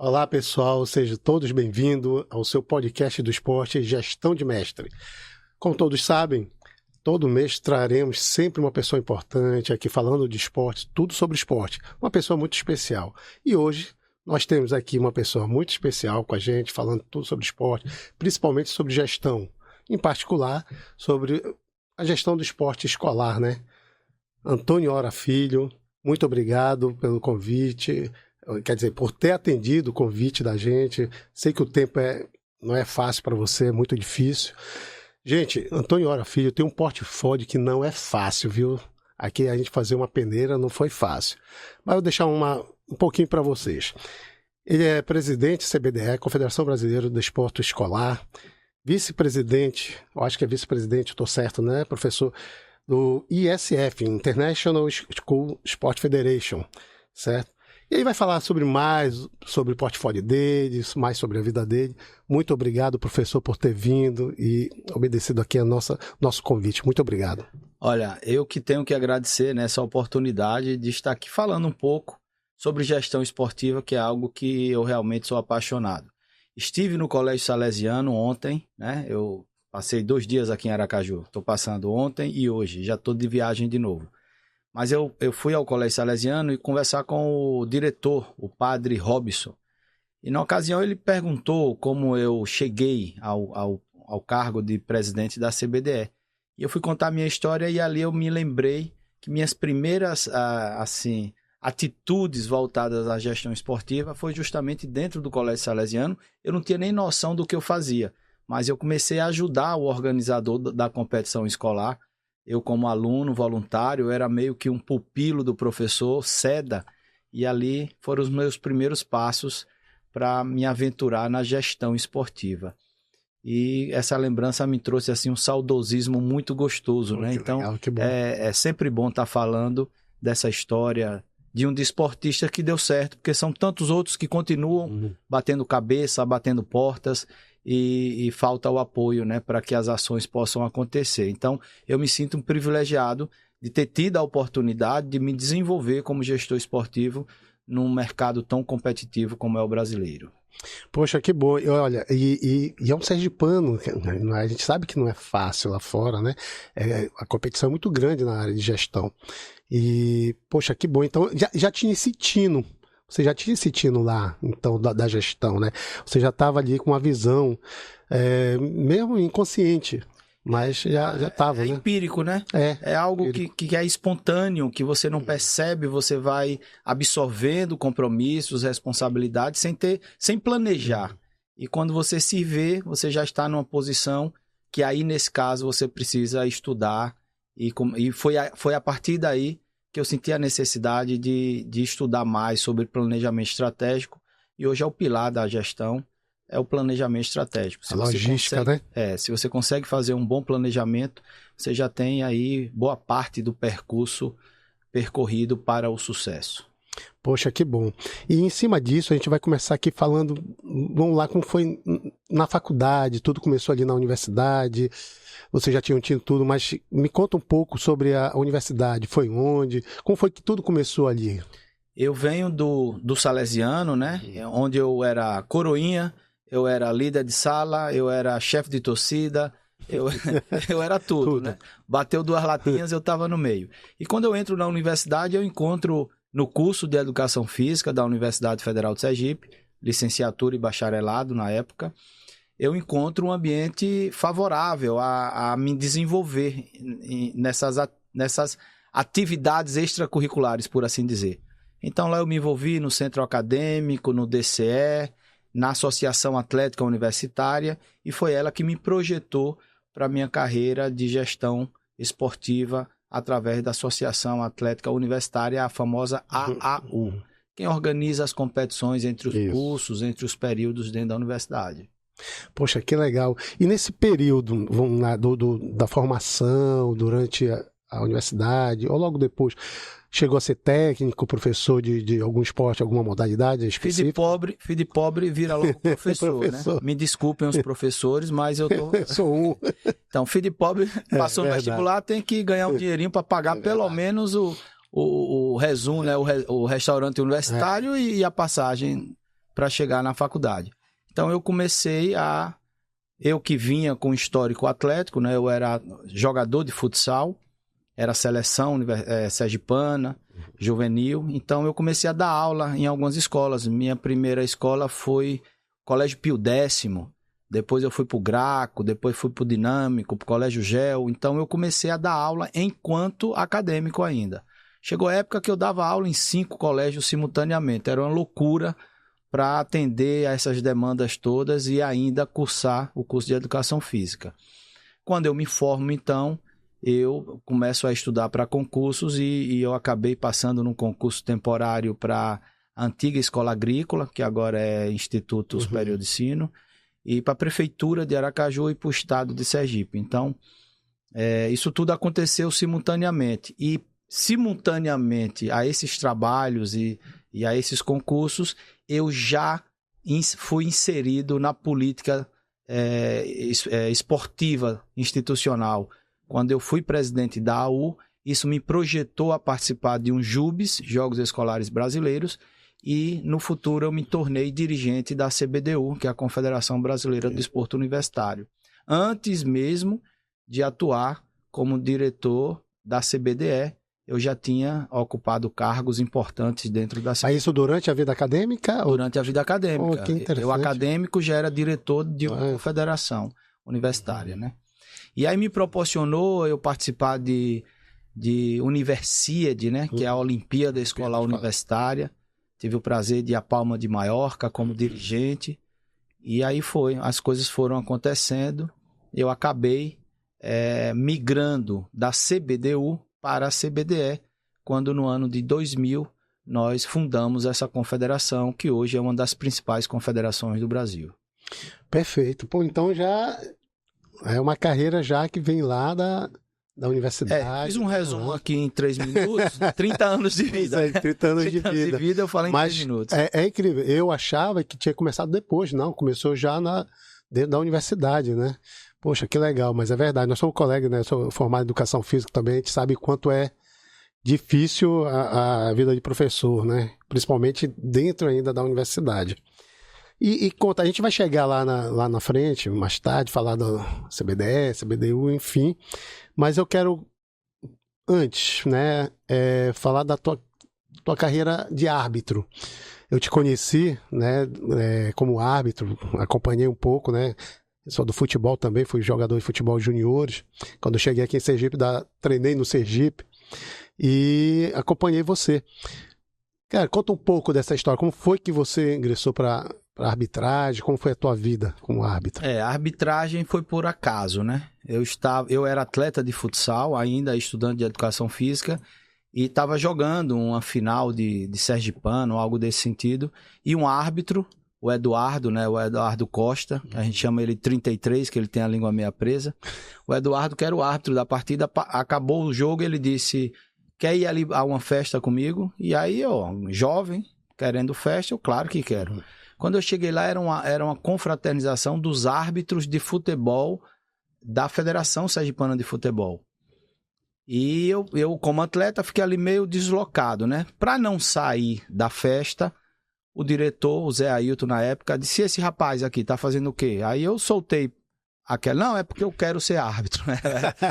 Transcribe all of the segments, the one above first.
Olá, pessoal, sejam todos bem-vindos ao seu podcast do esporte Gestão de Mestre. Como todos sabem, todo mês traremos sempre uma pessoa importante aqui falando de esporte, tudo sobre esporte, uma pessoa muito especial. E hoje nós temos aqui uma pessoa muito especial com a gente, falando tudo sobre esporte, principalmente sobre gestão, em particular sobre a gestão do esporte escolar, né? Antônio Hora Filho, muito obrigado pelo convite. Quer dizer, por ter atendido o convite da gente. Sei que o tempo não é fácil para você, é muito difícil. Gente, Antônio Hora Filho tem um portfólio que não é fácil, viu? Aqui a gente fazer uma peneira não foi fácil. Mas eu vou deixar um pouquinho para vocês. Ele é presidente CBDE, Confederação Brasileira do Desporto Escolar, vice-presidente, eu acho que é vice-presidente, estou certo, né? Professor do ISF, International School Sport Federation, certo? E aí vai falar mais sobre o portfólio dele, mais sobre a vida dele. Muito obrigado, professor, por ter vindo e obedecido aqui nosso convite. Muito obrigado. Olha, eu que tenho que agradecer nessa oportunidade de estar aqui falando um pouco sobre gestão esportiva, que é algo que eu realmente sou apaixonado. Estive no Colégio Salesiano ontem, né? Eu passei 2 dias aqui em Aracaju. Estou passando ontem e hoje, já estou de viagem de novo. Mas eu fui ao Colégio Salesiano e conversar com o diretor, o padre Robson. E na ocasião ele perguntou como eu cheguei ao cargo de presidente da CBDE. E eu fui contar minha história e ali eu me lembrei que minhas primeiras atitudes voltadas à gestão esportiva foi justamente dentro do Colégio Salesiano. Eu não tinha nem noção do que eu fazia, mas eu comecei a ajudar o organizador da competição escolar. Eu, como aluno voluntário, era meio que um pupilo do professor Seda, e ali foram os meus primeiros passos para me aventurar na gestão esportiva. E essa lembrança me trouxe assim um saudosismo muito gostoso, né? Então, legal, é sempre bom estar falando dessa história de um desportista que deu certo, porque são tantos outros que continuam batendo cabeça, batendo portas, e falta o apoio, né, para que as ações possam acontecer. Então, eu me sinto um privilegiado de ter tido a oportunidade de me desenvolver como gestor esportivo num mercado tão competitivo como é o brasileiro. Poxa, que bom. Olha, e é um sergipano, a gente sabe que não é fácil lá fora, né? A competição é muito grande na área de gestão. E, poxa, que bom. Então, já tinha esse tino. Você já tinha esse tino lá, então, da gestão, né? Você já estava ali com uma visão, mesmo inconsciente, mas já estava, né? É empírico, né? É algo que é espontâneo, que você não percebe, você vai absorvendo compromissos, responsabilidades, sem planejar. E quando você se vê, você já está numa posição que aí, nesse caso, você precisa estudar. E foi a partir daí que eu senti a necessidade de estudar mais sobre planejamento estratégico, e hoje é o pilar da gestão, é o planejamento estratégico. A logística, né? Se você consegue fazer um bom planejamento, você já tem aí boa parte do percurso percorrido para o sucesso. Poxa, que bom. E em cima disso, a gente vai começar aqui falando, vamos lá, como foi na faculdade, tudo começou ali na universidade, você já tinha tido tudo, mas me conta um pouco sobre a universidade, foi onde, como foi que tudo começou ali? Eu venho do Salesiano, né, onde eu era coroinha, eu era líder de sala, eu era chefe de torcida, eu era tudo, né? Bateu 2 latinhas, eu estava no meio. E quando eu entro na universidade, eu encontro no curso de Educação Física da Universidade Federal de Sergipe, licenciatura e bacharelado na época, eu encontro um ambiente favorável a me desenvolver nessas atividades extracurriculares, por assim dizer. Então lá eu me envolvi no centro acadêmico, no DCE, na Associação Atlética Universitária, e foi ela que me projetou para a minha carreira de gestão esportiva através da Associação Atlética Universitária, a famosa AAU, quem organiza as competições entre os cursos, entre os períodos dentro da universidade. Poxa, que legal. E nesse período da formação, durante a universidade, ou logo depois, chegou a ser técnico, professor de algum esporte, alguma modalidade específica? Filho de pobre vira logo professor, né? Me desculpem os professores, mas eu tô... Sou um. Então, filho de pobre passou no vestibular, tem que ganhar um dinheirinho para pagar pelo menos o resumo, né? O restaurante universitário e a passagem para chegar na faculdade. Então eu comecei eu que vinha com histórico atlético, né? Eu era jogador de futsal, era seleção sergipana, juvenil. Então eu comecei a dar aula em algumas escolas. Minha primeira escola foi Colégio Pio X, depois eu fui para o Graco, depois fui para o Dinâmico, para o Colégio Gel. Então eu comecei a dar aula enquanto acadêmico ainda. Chegou a época que eu dava aula em 5 colégios simultaneamente. Era uma loucura para atender a essas demandas todas e ainda cursar o curso de Educação Física. Quando eu me formo, então, eu começo a estudar para concursos e eu acabei passando num concurso temporário para a antiga Escola Agrícola, que agora é Instituto Superior de Ensino, e para a Prefeitura de Aracaju e para o Estado de Sergipe. Então, isso tudo aconteceu simultaneamente. E simultaneamente a esses trabalhos e a esses concursos, eu já fui inserido na política esportiva institucional. Quando eu fui presidente da AU, isso me projetou a participar de um JUBES, Jogos Escolares Brasileiros, e no futuro eu me tornei dirigente da CBDU, que é a Confederação Brasileira do Desporto Universitário, antes mesmo de atuar como diretor da CBDE. Eu já tinha ocupado cargos importantes dentro da CBDE. Mas isso durante a vida acadêmica? Durante a vida acadêmica. Que interessante. Eu, acadêmico, já era diretor de uma confederação universitária, né? E aí me proporcionou eu participar de Universiade, né? Que é a Olimpíada Escolar Universitária. Tive o prazer de ir à Palma de Maiorca como dirigente. E aí as coisas foram acontecendo. Eu acabei migrando da CBDU para a CBDE, quando no ano de 2000 nós fundamos essa confederação, que hoje é uma das principais confederações do Brasil. Perfeito. Pô, então já é uma carreira já que vem lá da universidade. Fiz um resumo aqui em 3 minutos, 30 anos de vida. Isso aí, 30 anos de vida. Eu falei em 3 minutos. É incrível. Eu achava que tinha começado depois, não. Começou já dentro da universidade, né? Poxa, que legal, mas é verdade. Nós somos colegas, né? Eu sou formado em Educação Física também. A gente sabe quanto é difícil a vida de professor, né? Principalmente dentro ainda da universidade. E conta, a gente vai chegar lá na frente, mais tarde, falar da CBDE, CBDU, enfim. Mas eu quero, antes, né, falar da tua carreira de árbitro. Eu te conheci, né, como árbitro, acompanhei um pouco, né? Sou do futebol também, fui jogador de futebol juniores. Quando eu cheguei aqui em Sergipe, treinei no Sergipe e acompanhei você. Cara, conta um pouco dessa história. Como foi que você ingressou para arbitragem? Como foi a tua vida como árbitro? A arbitragem foi por acaso, né? Eu era atleta de futsal, ainda estudante de educação física, e estava jogando uma final de sergipano, algo desse sentido, e um árbitro, o Eduardo, né? O Eduardo Costa, a gente chama ele 33, que ele tem a língua meia presa. O Eduardo, que era o árbitro da partida, acabou o jogo, ele disse: quer ir ali a uma festa comigo? E aí, jovem, querendo festa, eu claro que quero. Quando eu cheguei lá, era uma confraternização dos árbitros de futebol da Federação Sergipana de Futebol. E eu como atleta, fiquei ali meio deslocado, né? Para não sair da festa, o diretor, o Zé Ailton, na época, disse: esse rapaz aqui tá fazendo o quê? Aí eu soltei não, é porque eu quero ser árbitro.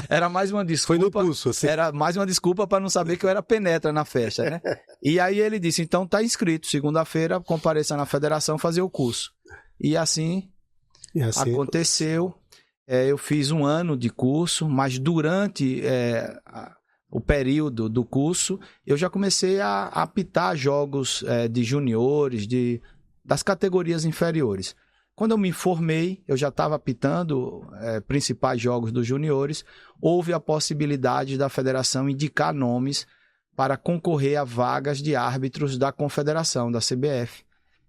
Era mais uma desculpa. Foi no pulso, assim. Era mais uma desculpa para não saber que eu era penetra na festa, né? E aí ele disse: então tá inscrito, segunda-feira compareça na federação fazer o curso. E assim aconteceu. Eu fiz 1 ano de curso, mas durante o período do curso, eu já comecei a apitar jogos de juniores, das categorias inferiores. Quando eu me formei, eu já estava apitando principais jogos dos juniores, houve a possibilidade da federação indicar nomes para concorrer a vagas de árbitros da confederação, da CBF.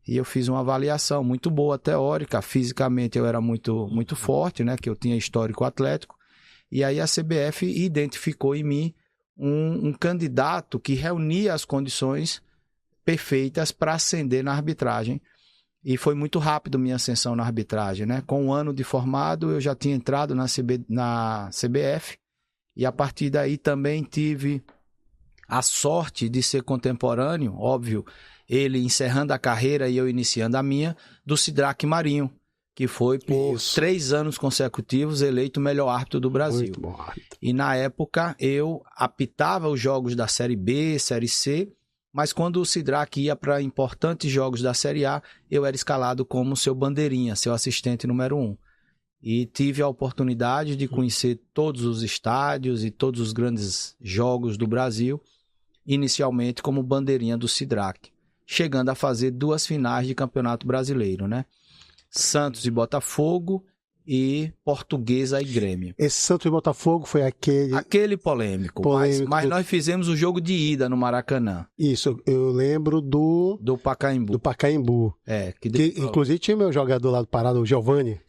E eu fiz uma avaliação muito boa, teórica, fisicamente eu era muito, muito forte, né, que eu tinha histórico atlético, e aí a CBF identificou em mim um candidato que reunia as condições perfeitas para ascender na arbitragem. E foi muito rápido minha ascensão na arbitragem, né? Com 1 ano de formado, eu já tinha entrado na CBF, e a partir daí também tive a sorte de ser contemporâneo, óbvio. ele encerrando a carreira e eu iniciando a minha, do Sidraque Marinho, que foi por 3 anos consecutivos eleito o melhor árbitro do Brasil. Muito bom árbitro. E na época eu apitava os jogos da Série B, Série C, mas quando o Sidraque ia para importantes jogos da Série A, eu era escalado como seu bandeirinha, seu assistente número 1. E tive a oportunidade de conhecer todos os estádios e todos os grandes jogos do Brasil, inicialmente como bandeirinha do Sidraque, chegando a fazer 2 finais de Campeonato Brasileiro, né? Santos e Botafogo e Portuguesa e Grêmio. Esse Santos e Botafogo foi aquele polêmico. Mas nós fizemos o jogo de ida no Maracanã. Isso, eu lembro do Pacaembu. Do Pacaembu. Que inclusive tinha meu jogador lá do Pará, o Giovani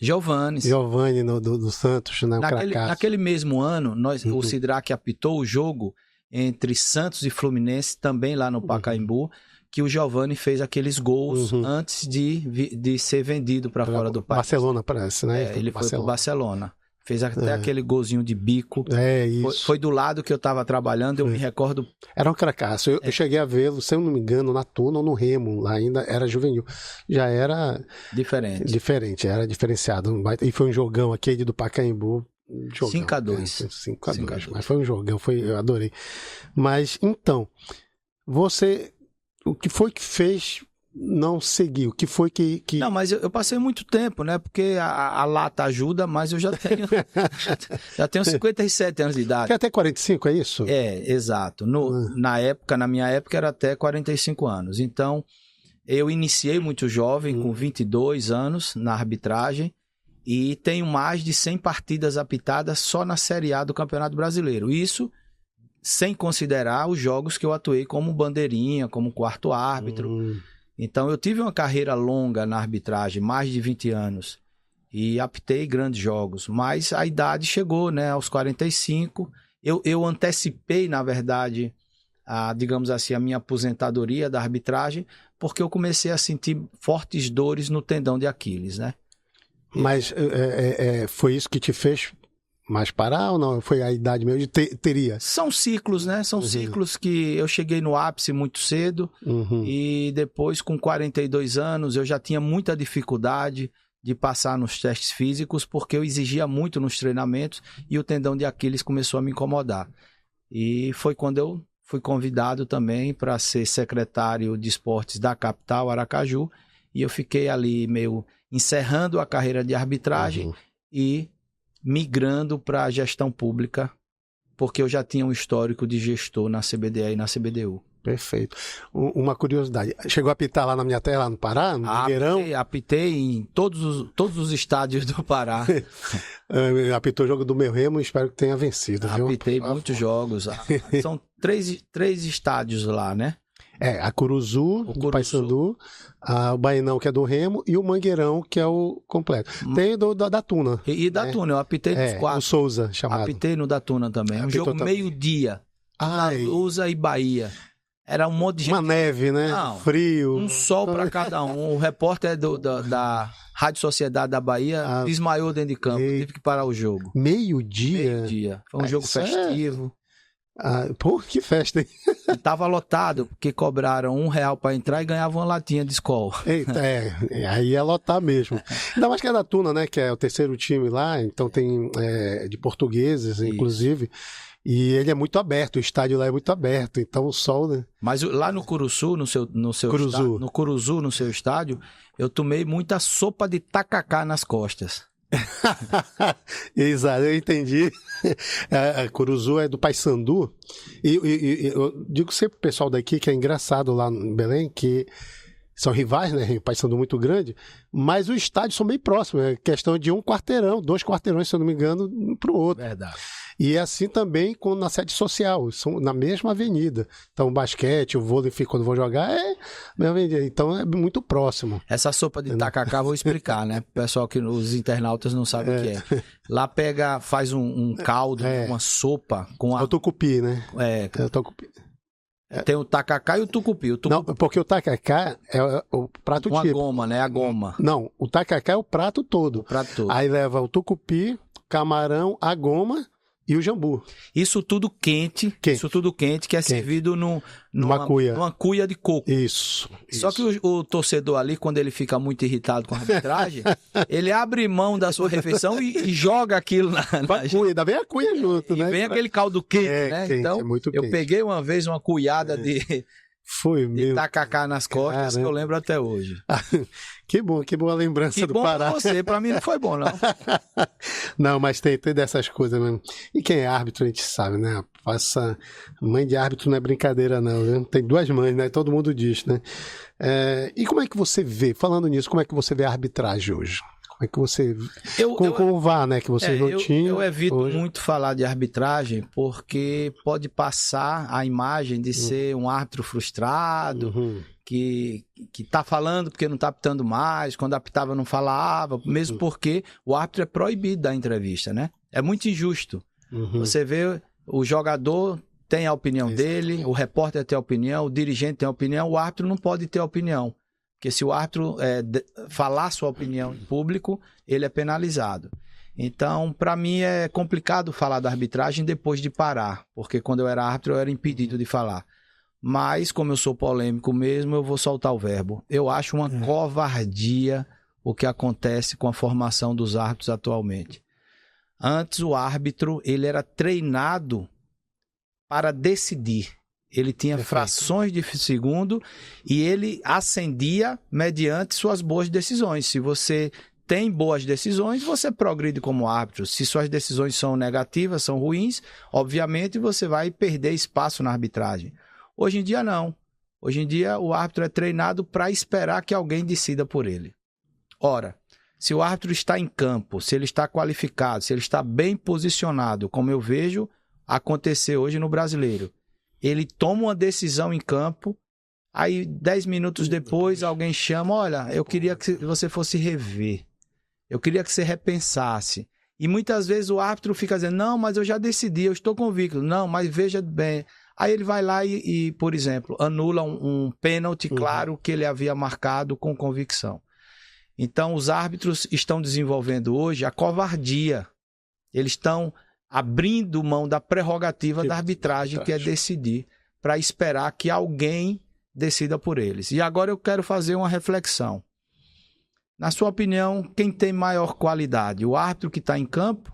do Santos, né? Naquele mesmo ano, o Sidraque apitou o jogo entre Santos e Fluminense, também lá no Pacaembu, que o Giovani fez aqueles gols antes de ser vendido para fora do país. Barcelona, parece, né? Ele foi para o Barcelona. Fez até aquele golzinho de bico. Isso. Foi do lado que eu estava trabalhando, eu me recordo. Era um cracaço. Eu cheguei a vê-lo, se eu não me engano, na Tuna ou no Remo. Lá ainda era juvenil. Já era... Diferente, era diferenciado. E foi um jogão aqui do Pacaembu. 5-2. 5-2. Mas foi um jogão, eu adorei. Mas, então, o que foi que fez não seguir? O que foi que... Não, mas eu passei muito tempo, né? Porque a lata ajuda, mas eu já tenho 57 anos de idade. Que até 45, é isso? Exato. Na minha época, era até 45 anos. Então, eu iniciei muito jovem, com 22 anos, na arbitragem, e tenho mais de 100 partidas apitadas só na Série A do Campeonato Brasileiro. Isso sem considerar os jogos que eu atuei como bandeirinha, como quarto árbitro. Então, eu tive uma carreira longa na arbitragem, mais de 20 anos, e apitei grandes jogos. Mas a idade chegou, né, aos 45. Eu antecipei, na verdade, digamos assim, a minha aposentadoria da arbitragem, porque eu comecei a sentir fortes dores no tendão de Aquiles, né? Mas foi isso que te fez mais parar ou não? Foi a idade mesmo de teria? São ciclos, né? São ciclos que eu cheguei no ápice muito cedo e depois, com 42 anos, eu já tinha muita dificuldade de passar nos testes físicos porque eu exigia muito nos treinamentos e o tendão de Aquiles começou a me incomodar. E foi quando eu fui convidado também para ser secretário de esportes da capital, Aracaju, e eu fiquei ali meio encerrando a carreira de arbitragem e migrando para a gestão pública, porque eu já tinha um histórico de gestor na CBDE e na CBDU. Perfeito. Uma curiosidade, chegou a apitar lá na minha terra, lá no Pará, no Mangueirão? Apitei em todos os estádios do Pará. Apitou o jogo do meu Remo, espero que tenha vencido. Apitei muitos jogos. São três estádios lá, né? A Curuzu, do Paysandu, o Bainão, que é do Remo, e o Mangueirão, que é o completo. Tem da Tuna. E da Tuna, eu apitei nos 4. O Souza, chamado. Apitei no da Tuna também. Um jogo meio-dia. Usa e Bahia. Era um monte de gente. Uma neve, né? Não, frio. Um sol para cada um. O repórter da Rádio Sociedade da Bahia desmaiou dentro de campo. Tive que parar o jogo. Meio-dia? Meio-dia. Foi um jogo festivo. Que festa, hein? Tava lotado, porque cobraram R$1 para entrar e ganhavam uma latinha de Skol. Eita, aí ia lotar mesmo. Ainda mais que é da Tuna, né? Que é o terceiro time lá, então tem de portugueses, inclusive. E ele é muito aberto, o estádio lá é muito aberto, então o sol, né? Mas lá no Curuzu, no seu estádio, no Curuzu, no seu estádio, eu tomei muita sopa de tacacá nas costas. Exato, eu entendi. A Curuzu é do Paysandu e eu digo sempre pro pessoal daqui que é engraçado lá em Belém que são rivais, né? O Paysandu muito grande, mas os estádios são bem próximos, é questão de 2 quarteirões, se eu não me engano, um pro outro. Verdade. E é assim também na sede social, são na mesma avenida. Então o basquete, o vôlei, quando vou jogar, é na mesma avenida. Então é muito próximo. Essa sopa de tacacá, vou explicar, né? Pessoal que os internautas não sabem o que é. Lá faz um caldo, uma sopa com o tucupi, né? O tucupi. Tem o tacacá e o tucupi. Não, porque o tacacá é o prato típico. Com a goma, né? A goma. Não, o tacacá é o prato todo. O prato todo. Aí leva o tucupi, camarão, a goma E o jambu. Isso tudo quente. Isso tudo quente, que é servido numa cuia de coco. Isso. Só que o torcedor ali, quando ele fica muito irritado com a arbitragem, ele abre mão da sua refeição e joga aquilo na cuia. Ainda vem a cuia junto, né? Vem aquele caldo quente, né? Quente, então, eu peguei uma vez uma cuiada de tacacá nas costas, que eu lembro até hoje. Que boa lembrança do Pará. Pra mim não foi bom, não. Não, mas tem dessas coisas mesmo. E quem é árbitro, a gente sabe, né? Essa mãe de árbitro não é brincadeira, não, viu? Tem 2 mães, né? Todo mundo diz, né? E como é que você vê, falando nisso, como é que você vê a arbitragem hoje? Como é que você... com o VAR, né? Que vocês não tinham. Eu evito hoje. muito falar de arbitragem, porque pode passar a imagem de ser um árbitro frustrado, que tá falando porque não tá apitando mais, quando apitava não falava, mesmo porque o árbitro é proibido da entrevista, né? É muito injusto. Você vê, o jogador tem a opinião dele, o repórter tem a opinião, o dirigente tem a opinião, o árbitro não pode ter a opinião. Porque se o árbitro falar sua opinião em público, ele é penalizado. Então, para mim é complicado falar da arbitragem depois de parar, porque quando eu era árbitro eu era impedido de falar. Mas, como eu sou polêmico mesmo, eu vou soltar o verbo. Eu acho uma covardia o que acontece com a formação dos árbitros atualmente. Antes, o árbitro ele era treinado para decidir. Ele tinha frações de segundo e ele ascendia mediante suas boas decisões. Se você tem boas decisões, você progride como árbitro. Se suas decisões são negativas, são ruins, obviamente você vai perder espaço na arbitragem. Hoje em dia, não. Hoje em dia, o árbitro é treinado para esperar que alguém decida por ele. Ora, se o árbitro está em campo, se ele está qualificado, se ele está bem posicionado, como eu vejo acontecer hoje no Brasileiro, ele toma uma decisão em campo, aí 10 minutos depois alguém chama, olha, eu queria que você fosse rever, eu queria que você repensasse. E muitas vezes o árbitro fica dizendo, não, mas eu já decidi, eu estou convicto. Não, mas veja bem. Aí ele vai lá e por exemplo, anula um pênalti claro que ele havia marcado com convicção. Então os árbitros estão desenvolvendo hoje a covardia. Eles estão abrindo mão da prerrogativa da arbitragem, que é decidir, para esperar que alguém decida por eles. E agora eu quero fazer uma reflexão. Na sua opinião, quem tem maior qualidade? O árbitro que está em campo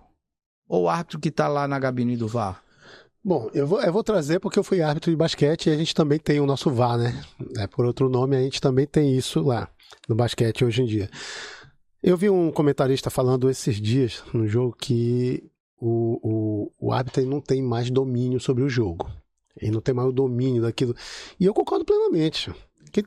ou o árbitro que está lá na gabine do VAR? Bom, eu vou trazer porque eu fui árbitro de basquete e a gente também tem o nosso VAR, né? Por outro nome, a gente também tem isso lá no basquete hoje em dia. Eu vi um comentarista falando esses dias no jogo que o árbitro não tem mais domínio sobre o jogo. Ele não tem mais o domínio daquilo. E eu concordo plenamente. Quem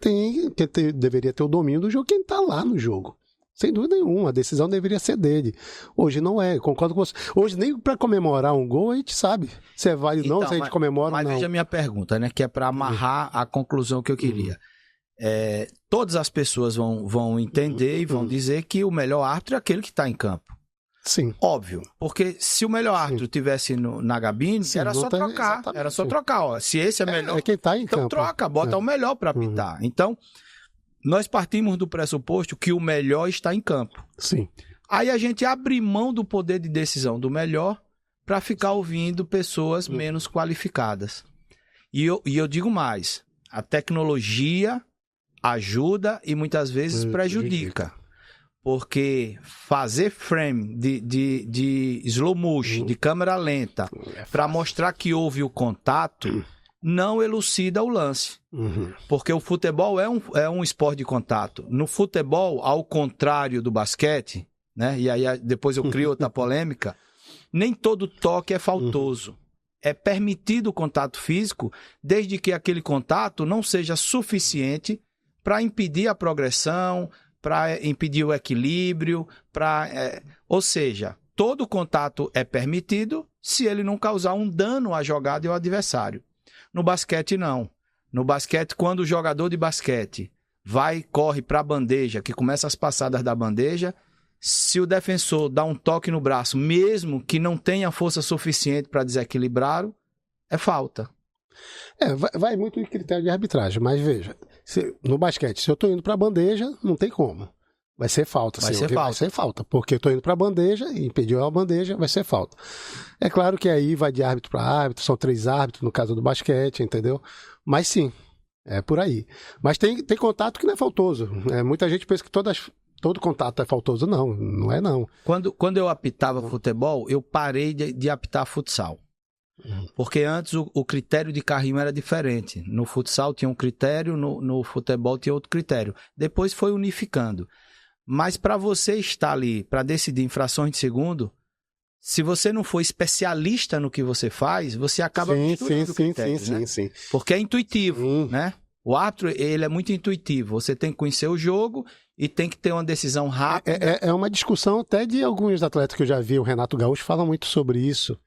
deveria ter o domínio do jogo, quem está lá no jogo. Sem dúvida nenhuma, a decisão deveria ser dele. Hoje não é, concordo com você. Hoje nem para comemorar um gol a gente sabe se é válido ou não, se a gente comemora ou não. Mas veja a minha pergunta, né, que é para amarrar a conclusão que eu queria. Todas as pessoas vão entender e vão dizer que o melhor árbitro é aquele que está em campo. Sim. Óbvio, porque se o melhor árbitro estivesse na gabine, era só trocar. Era só trocar. Ó. Se esse é melhor, é quem tá em então campo. Troca, bota o melhor para apitar. Então, nós partimos do pressuposto que o melhor está em campo. Sim. Aí a gente abre mão do poder de decisão do melhor para ficar ouvindo pessoas menos qualificadas. E eu digo mais, a tecnologia ajuda e muitas vezes prejudica. Porque fazer frame de slow motion, de câmera lenta, para mostrar que houve o contato, não elucida o lance. Porque o futebol é um esporte de contato. No futebol, ao contrário do basquete, né? E aí depois eu crio outra polêmica, nem todo toque é faltoso. É permitido o contato físico, desde que aquele contato não seja suficiente para impedir a progressão, para impedir o equilíbrio, ou seja, todo contato é permitido se ele não causar um dano à jogada e ao adversário. No basquete, não. No basquete, quando o jogador de basquete corre para a bandeja, que começa as passadas da bandeja, se o defensor dá um toque no braço, mesmo que não tenha força suficiente para desequilibrá-lo, é falta. Vai muito em critério de arbitragem, mas veja, no basquete, se eu estou indo para a bandeja, não tem como. Vai ser falta, Vai sim. ser falta. Vai ser falta, porque eu tô indo pra bandeja, impediu a bandeja, vai ser falta. É claro que aí vai de árbitro para árbitro, são 3 árbitros no caso do basquete, entendeu? Mas sim, é por aí. Mas tem contato que não é faltoso. Muita gente pensa que todo contato é faltoso. Não, não é não. Quando eu apitava futebol, eu parei de apitar futsal. Porque antes o critério de carrinho era diferente. No futsal tinha um critério, no futebol tinha outro critério. Depois foi unificando. Mas para você estar ali, para decidir infrações de segundo, se você não for especialista no que você faz, você acaba misturando critérios, né? Sim. Porque é intuitivo, né? O árbitro, ele é muito intuitivo. Você tem que conhecer o jogo e tem que ter uma decisão rápida. É uma discussão até de alguns atletas que eu já vi, o Renato Gaúcho fala muito sobre isso,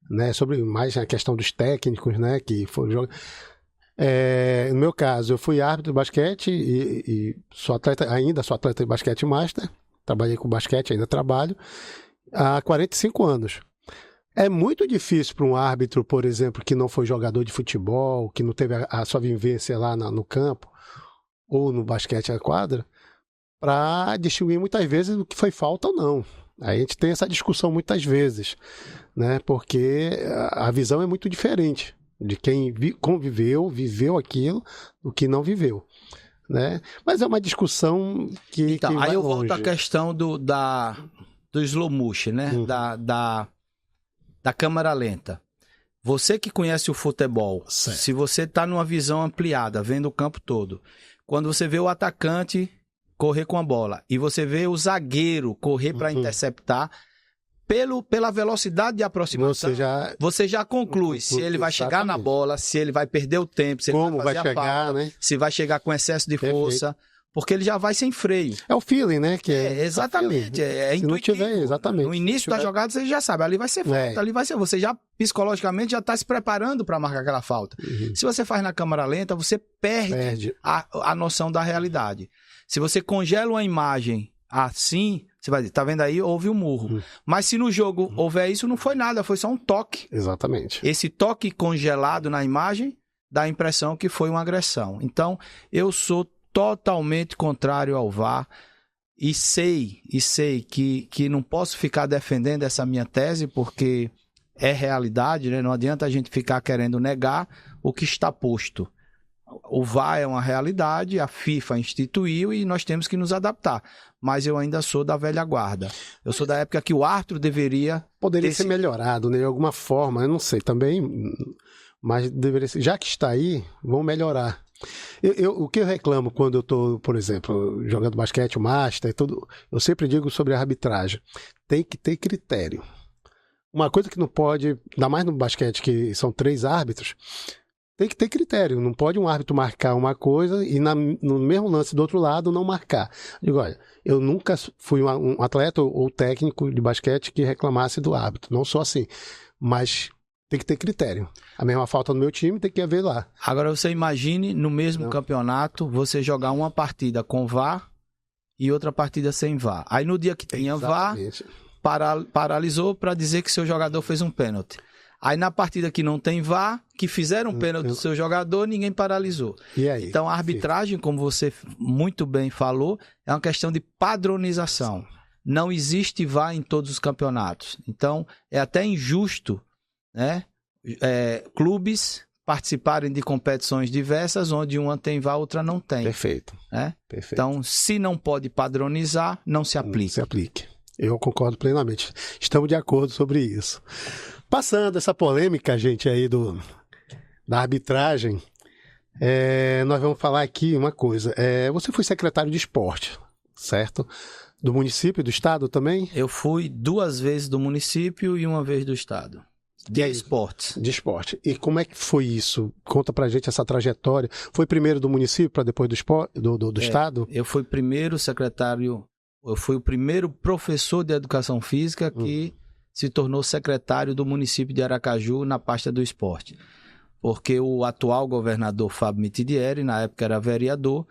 né? Sobre mais a questão dos técnicos, né? Que foram jogar. No meu caso, eu fui árbitro de basquete e sou atleta de basquete master. Trabalhei com basquete, ainda trabalho há 45 anos. É muito difícil para um árbitro, por exemplo, que não foi jogador de futebol, que não teve a sua vivência lá no campo ou no basquete na quadra, para distinguir muitas vezes o que foi falta ou não. Aí a gente tem essa discussão muitas vezes, né? Porque a visão é muito diferente de quem viveu aquilo, do que não viveu, né? Mas é uma discussão que Então, que aí vai eu longe. volto à questão do slow motion, né? Da câmera lenta. Você que conhece o futebol, Certo. se você está numa visão ampliada, vendo o campo todo, quando você vê o atacante correr com a bola e você vê o zagueiro correr para interceptar, pela velocidade de aproximação, você já conclui se ele vai chegar na bola, se ele vai perder o tempo, se ele Como vai fazer vai chegar, a falta, né? se vai chegar com excesso de força, porque ele já vai sem freio. É o feeling, né? Exatamente, é Se não intuitivo. tiver, exatamente. No início da jogada você já sabe, ali vai ser falta, ali vai ser. Você já psicologicamente já está se preparando para marcar aquela falta. Se você faz na câmera lenta, você perde. A noção da realidade. Se você congela uma imagem assim, você vai dizer, tá vendo aí? Houve um murro. Mas se no jogo houver isso, não foi nada, foi só um toque. Exatamente. Esse toque congelado na imagem dá a impressão que foi uma agressão. Então, eu sou totalmente contrário ao VAR e sei que não posso ficar defendendo essa minha tese, porque é realidade, né? Não adianta a gente ficar querendo negar o que está posto. O VAR é uma realidade, a FIFA instituiu e nós temos que nos adaptar. Mas eu ainda sou da velha guarda. Eu sou da época que o árbitro poderia ser melhorado, né? De alguma forma, eu não sei também, mas deveria ser. Já que está aí, vamos melhorar. O que eu reclamo quando eu estou, por exemplo, jogando basquete, o master, tudo, eu sempre digo sobre a arbitragem. Tem que ter critério. Uma coisa que não pode, ainda mais no basquete, que são 3 árbitros, tem que ter critério. Não pode um árbitro marcar uma coisa e no mesmo lance do outro lado não marcar. Digo, olha, eu nunca fui um atleta ou técnico de basquete que reclamasse do árbitro. Não sou assim. Mas tem que ter critério. A mesma falta no meu time tem que haver lá. Agora você imagine no mesmo campeonato você jogar uma partida com VAR e outra partida sem VAR. Aí no dia que tinha VAR, paralisou para dizer que seu jogador fez um pênalti. Aí na partida que não tem VAR, que fizeram um pênalti do seu jogador, ninguém paralisou. E aí? Então a arbitragem, como você muito bem falou, é uma questão de padronização. Não existe VAR em todos os campeonatos. Então é até injusto, né? Clubes participarem de competições diversas, onde uma tem VAR, outra não tem. Perfeito. Né? Perfeito. Então, se não pode padronizar, não se aplique. Não se aplique. Eu concordo plenamente. Estamos de acordo sobre isso. Passando essa polêmica, gente, aí da arbitragem, nós vamos falar aqui uma coisa. Você foi secretário de esporte, certo? Do município e do estado também? Eu fui 2 vezes do município e 1 vez do estado. De esportes. De esporte. E como é que foi isso? Conta pra gente essa trajetória. Foi primeiro do município para depois do estado? Eu fui primeiro secretário, eu fui o primeiro professor de educação física que se tornou secretário do município de Aracaju na pasta do esporte. Porque o atual governador Fábio Mitidieri, na época era vereador,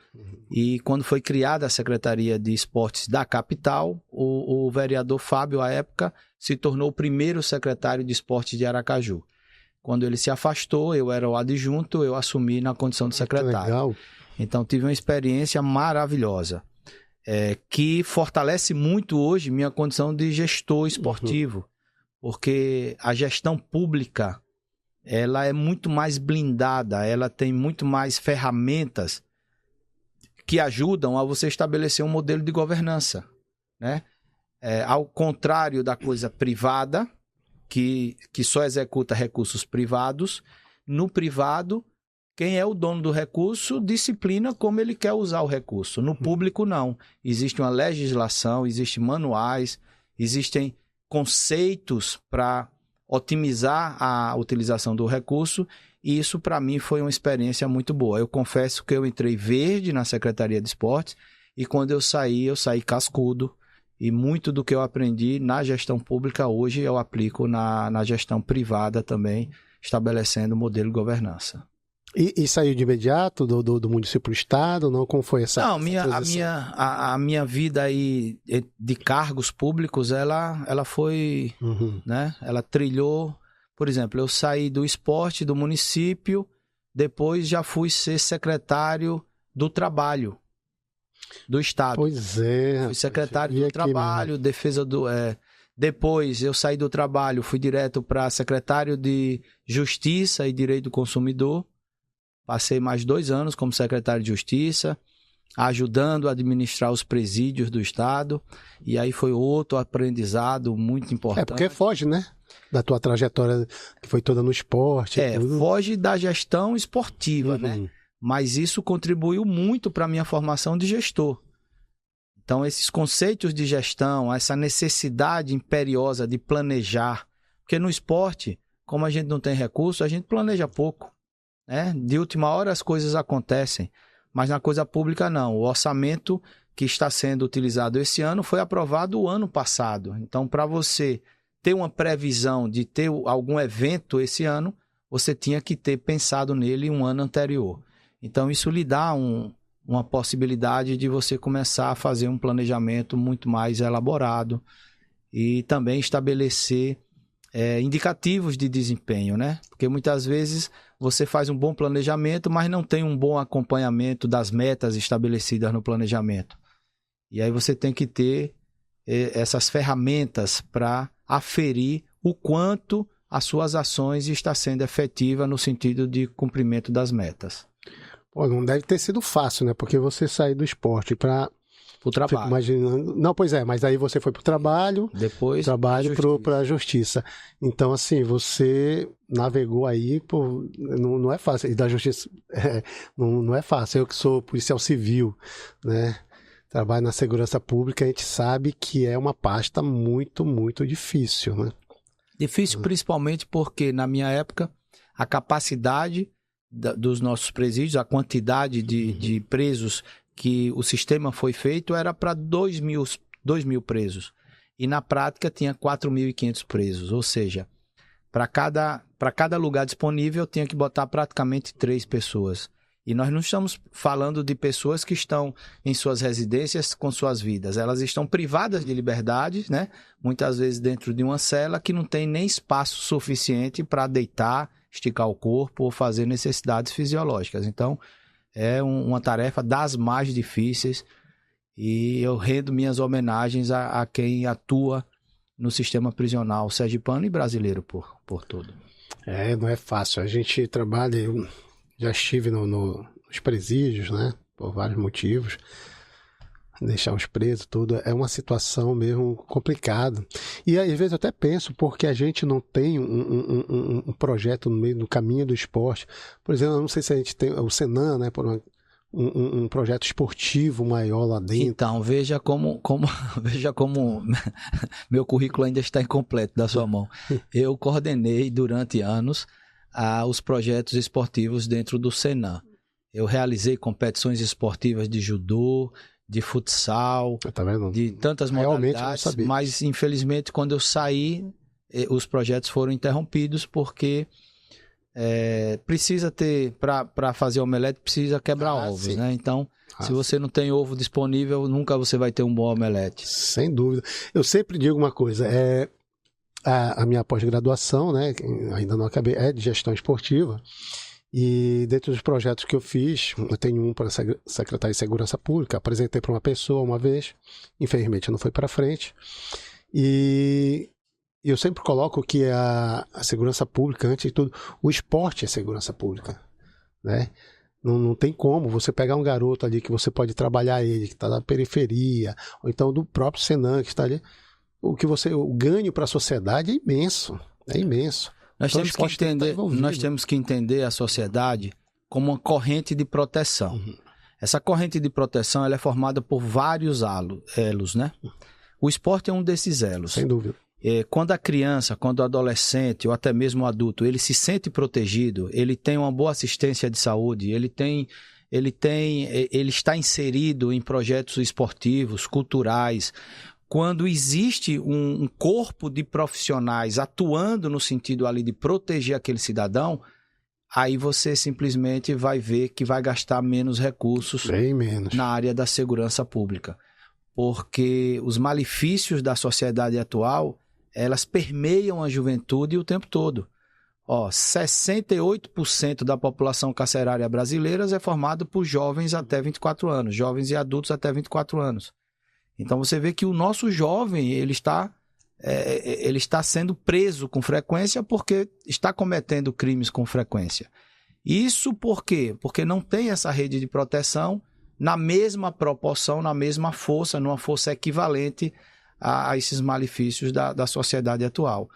e quando foi criada a Secretaria de Esportes da capital, o vereador Fábio, à época, se tornou o primeiro secretário de Esportes de Aracaju. Quando ele se afastou, eu era o adjunto, eu assumi na condição de secretário. Legal. Então tive uma experiência maravilhosa. que fortalece muito hoje minha condição de gestor esportivo, porque a gestão pública ela é muito mais blindada, ela tem muito mais ferramentas que ajudam a você estabelecer um modelo de governança, né? Ao contrário da coisa privada, que só executa recursos privados, no privado, quem é o dono do recurso disciplina como ele quer usar o recurso. No público, não. Existe uma legislação, existem manuais, existem conceitos para otimizar a utilização do recurso, e isso, para mim, foi uma experiência muito boa. Eu confesso que eu entrei verde na Secretaria de Esportes, e quando eu saí cascudo, e muito do que eu aprendi na gestão pública hoje eu aplico na gestão privada também, estabelecendo o modelo de governança. E saiu de imediato do município para o estado? Não? Como foi essa transição? A minha vida aí de cargos públicos, ela foi, né? Ela trilhou, por exemplo, eu saí do esporte do município, depois já fui ser secretário do trabalho do estado. Pois é. Fui secretário do trabalho, defesa do... Depois eu saí do trabalho, fui direto para secretário de Justiça e Direito do Consumidor. Passei mais 2 anos como secretário de Justiça, ajudando a administrar os presídios do estado. E aí foi outro aprendizado muito importante. Porque foge, né? Da tua trajetória que foi toda no esporte. Foge da gestão esportiva, né? Mas isso contribuiu muito para a minha formação de gestor. Então, esses conceitos de gestão, essa necessidade imperiosa de planejar, porque no esporte, como a gente não tem recurso, a gente planeja pouco, né? De última hora as coisas acontecem, mas na coisa pública não. O orçamento que está sendo utilizado esse ano foi aprovado o ano passado. Então, para você ter uma previsão de ter algum evento esse ano, você tinha que ter pensado nele um ano anterior. Então, isso lhe dá uma possibilidade de você começar a fazer um planejamento muito mais elaborado e também estabelecer indicativos de desempenho, né? Porque muitas vezes você faz um bom planejamento, mas não tem um bom acompanhamento das metas estabelecidas no planejamento. E aí você tem que ter essas ferramentas para aferir o quanto as suas ações estão sendo efetivas no sentido de cumprimento das metas. Pô, não deve ter sido fácil, né? Porque você sair do esporte para o trabalho. Fico imaginando. Não, pois é, mas aí você foi para o trabalho, depois para a justiça. Então, assim, você navegou aí, pô, não é fácil. E da justiça não é fácil. Eu que sou policial civil, né? Trabalho na segurança pública, a gente sabe que é uma pasta muito, muito difícil, né? Difícil principalmente porque, na minha época, a capacidade dos nossos presídios, a quantidade de presos que o sistema foi feito era para 2 mil presos. E na prática tinha 4.500 presos. Ou seja, para cada lugar disponível tinha que botar praticamente 3 pessoas. E nós não estamos falando de pessoas que estão em suas residências com suas vidas. Elas estão privadas de liberdade, né? Muitas vezes dentro de uma cela que não tem nem espaço suficiente para deitar, esticar o corpo ou fazer necessidades fisiológicas. Então, é uma tarefa das mais difíceis e eu rendo minhas homenagens a quem atua no sistema prisional sergipano e brasileiro por todo. Não é fácil. A gente trabalha... Eu já estive nos presídios, né? Por vários motivos. Deixar os presos, tudo. É uma situação mesmo complicada. E às vezes eu até penso, porque a gente não tem um projeto no meio do caminho do esporte. Por exemplo, eu não sei se a gente tem o Senan, né? Por um projeto esportivo maior lá dentro. Então, veja como meu currículo ainda está incompleto da sua mão. Eu coordenei durante anos os projetos esportivos dentro do Senan. Eu realizei competições esportivas de judô, de futsal, de tantas modalidades, mas infelizmente quando eu saí, os projetos foram interrompidos porque precisa ter, para fazer omelete, precisa quebrar ovos, sim, né? Então, se você não tem ovo disponível, nunca você vai ter um bom omelete. Sem dúvida. Eu sempre digo uma coisa, a minha pós-graduação, né, ainda não acabei, é de gestão esportiva, E dentro dos projetos que eu fiz, eu tenho um para a Secretaria de Segurança Pública, apresentei para uma pessoa uma vez, infelizmente não foi para frente. E eu sempre coloco que a segurança pública, antes de tudo, o esporte é segurança pública, né? Não tem como você pegar um garoto ali que você pode trabalhar ele, que está na periferia, ou então do próprio Senan, que está ali. O ganho para a sociedade é imenso. É imenso. Nós temos que entender a sociedade como uma corrente de proteção. Uhum. Essa corrente de proteção ela é formada por vários elos, né? O esporte é um desses elos. Sem dúvida. Quando a criança, quando o adolescente ou até mesmo o adulto, ele se sente protegido, ele tem uma boa assistência de saúde, ele está inserido em projetos esportivos, culturais. Quando existe um corpo de profissionais atuando no sentido ali de proteger aquele cidadão, aí você simplesmente vai ver que vai gastar menos recursos na área da segurança pública. Porque os malefícios da sociedade atual, elas permeiam a juventude o tempo todo. 68% da população carcerária brasileira é formada por jovens até 24 anos, jovens e adultos até 24 anos. Então você vê que o nosso jovem ele está sendo preso com frequência porque está cometendo crimes com frequência. Isso por quê? Porque não tem essa rede de proteção na mesma proporção, na mesma força, numa força equivalente a esses malefícios da sociedade atual.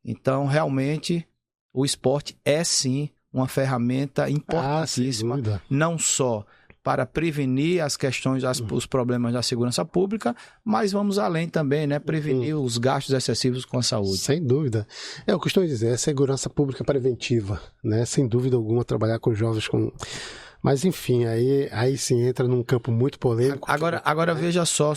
Então, realmente, o esporte é sim uma ferramenta importantíssima, não só para prevenir as questões, os problemas da segurança pública, mas vamos além também, né? Prevenir os gastos excessivos com a saúde. Sem dúvida. Eu costumo dizer, é segurança pública preventiva, né? Sem dúvida alguma, trabalhar com jovens com... Mas enfim, aí sim entra num campo muito polêmico. Agora veja só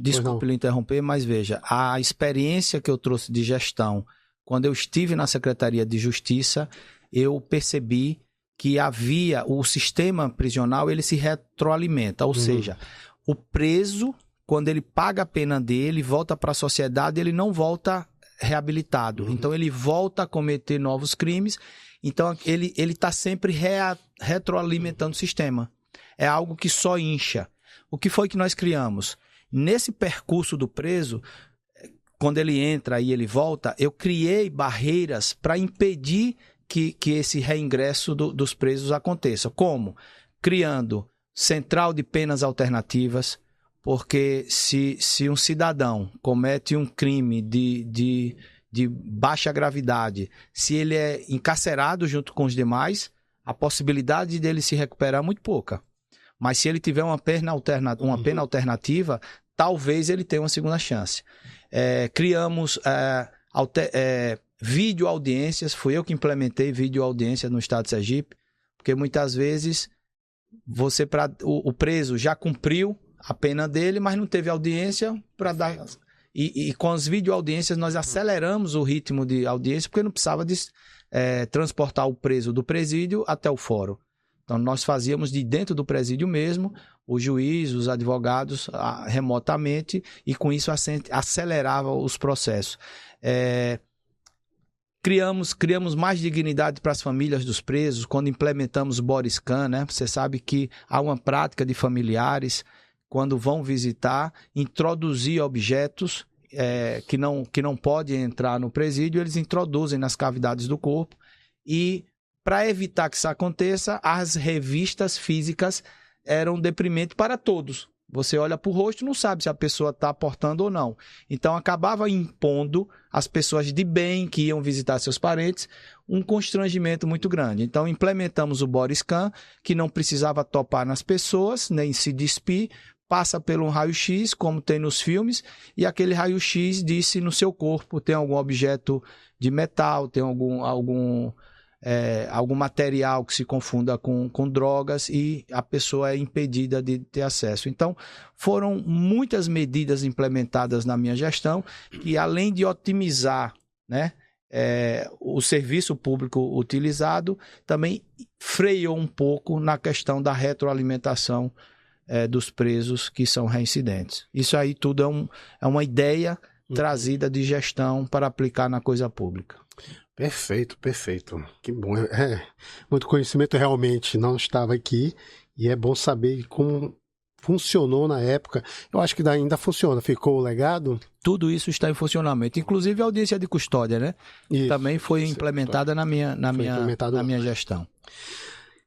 desculpe lhe interromper, mas veja, a experiência que eu trouxe de gestão, quando eu estive na Secretaria de Justiça, eu percebi que o sistema prisional, ele se retroalimenta, ou seja, o preso, quando ele paga a pena dele, volta para a sociedade, ele não volta reabilitado. Então ele volta a cometer novos crimes. Então, ele está sempre retroalimentando o sistema. É algo que só incha. O que foi que nós criamos? Nesse percurso do preso, quando ele entra e ele volta, eu criei barreiras para impedir que esse reingresso dos presos aconteça. Como? Criando central de penas alternativas, porque se um cidadão comete um crime de baixa gravidade, se ele é encarcerado junto com os demais, a possibilidade dele se recuperar é muito pouca. Mas se ele tiver uma pena alternativa, talvez ele tenha uma segunda chance. Criamos videoaudiências, fui eu que implementei videoaudiência no estado de Sergipe, porque muitas vezes o preso já cumpriu a pena dele, mas não teve audiência para dar... E com as videoaudiências nós aceleramos o ritmo de audiência, porque não precisava transportar o preso do presídio até o fórum. Então nós fazíamos de dentro do presídio mesmo, o juiz, os advogados remotamente, e com isso acelerava os processos. Criamos mais dignidade para as famílias dos presos quando implementamos o body scan, né? Você sabe que há uma prática de familiares, quando vão visitar, introduzir objetos que não podem entrar no presídio, eles introduzem nas cavidades do corpo. E, para evitar que isso aconteça, as revistas físicas eram deprimentes para todos. Você olha para o rosto e não sabe se a pessoa está portando ou não. Então, acabava impondo às pessoas de bem que iam visitar seus parentes um constrangimento muito grande. Então, implementamos o body scan, que não precisava topar nas pessoas, nem se despir, passa pelo raio-x, como tem nos filmes, e aquele raio-x diz se no seu corpo tem algum objeto de metal, tem algum material que se confunda com drogas, e a pessoa é impedida de ter acesso. Então, foram muitas medidas implementadas na minha gestão, que além de otimizar, né, o serviço público utilizado, também freou um pouco na questão da retroalimentação dos presos que são reincidentes. Isso aí tudo é uma ideia trazida de gestão para aplicar na coisa pública. Perfeito, perfeito. Que bom. Muito conhecimento realmente não estava aqui e é bom saber como funcionou na época. Eu acho que ainda funciona. Ficou o legado? Tudo isso está em funcionamento, inclusive a audiência de custódia, né? Isso, também foi implementada na minha gestão.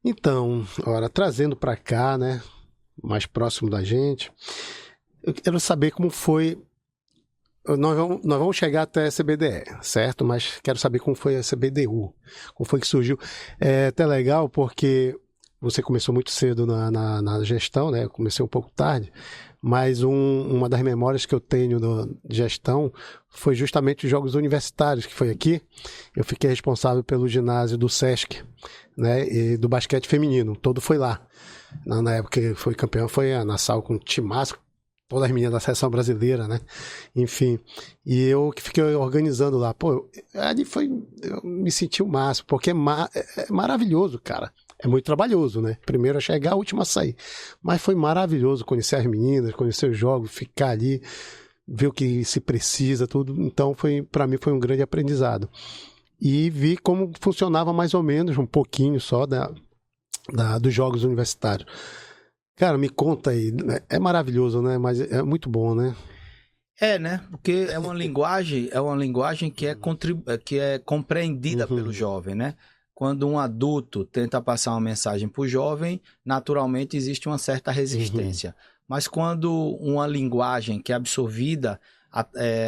Então, ora, trazendo para cá, né, mais próximo da gente, eu quero saber como foi. Nós vamos chegar até a CBDE, certo? Mas quero saber como foi a CBDU, como foi que surgiu. É até legal porque você começou muito cedo na gestão, né? Eu comecei um pouco tarde, mas uma das memórias que eu tenho de gestão foi justamente os Jogos Universitários, que foi aqui. Eu fiquei responsável pelo ginásio do Sesc, né? E do basquete feminino, todo foi lá. Na época que foi campeão, foi a Nassau com o Timasco, todas as meninas da seleção brasileira, né? Enfim, e eu que fiquei organizando lá. Pô, ali eu me senti o máximo, porque é maravilhoso, cara. É muito trabalhoso, né? Primeiro a chegar, a última a sair. Mas foi maravilhoso conhecer as meninas, conhecer os jogos, ficar ali, ver o que se precisa, tudo. Então, para mim, foi um grande aprendizado. E vi como funcionava mais ou menos, um pouquinho só dos jogos universitários. Cara, me conta aí. É maravilhoso, né? Mas é muito bom, né? Né? Porque é uma linguagem que é compreendida pelo jovem, né? Quando um adulto tenta passar uma mensagem para o jovem, naturalmente existe uma certa resistência. Mas quando uma linguagem que é absorvida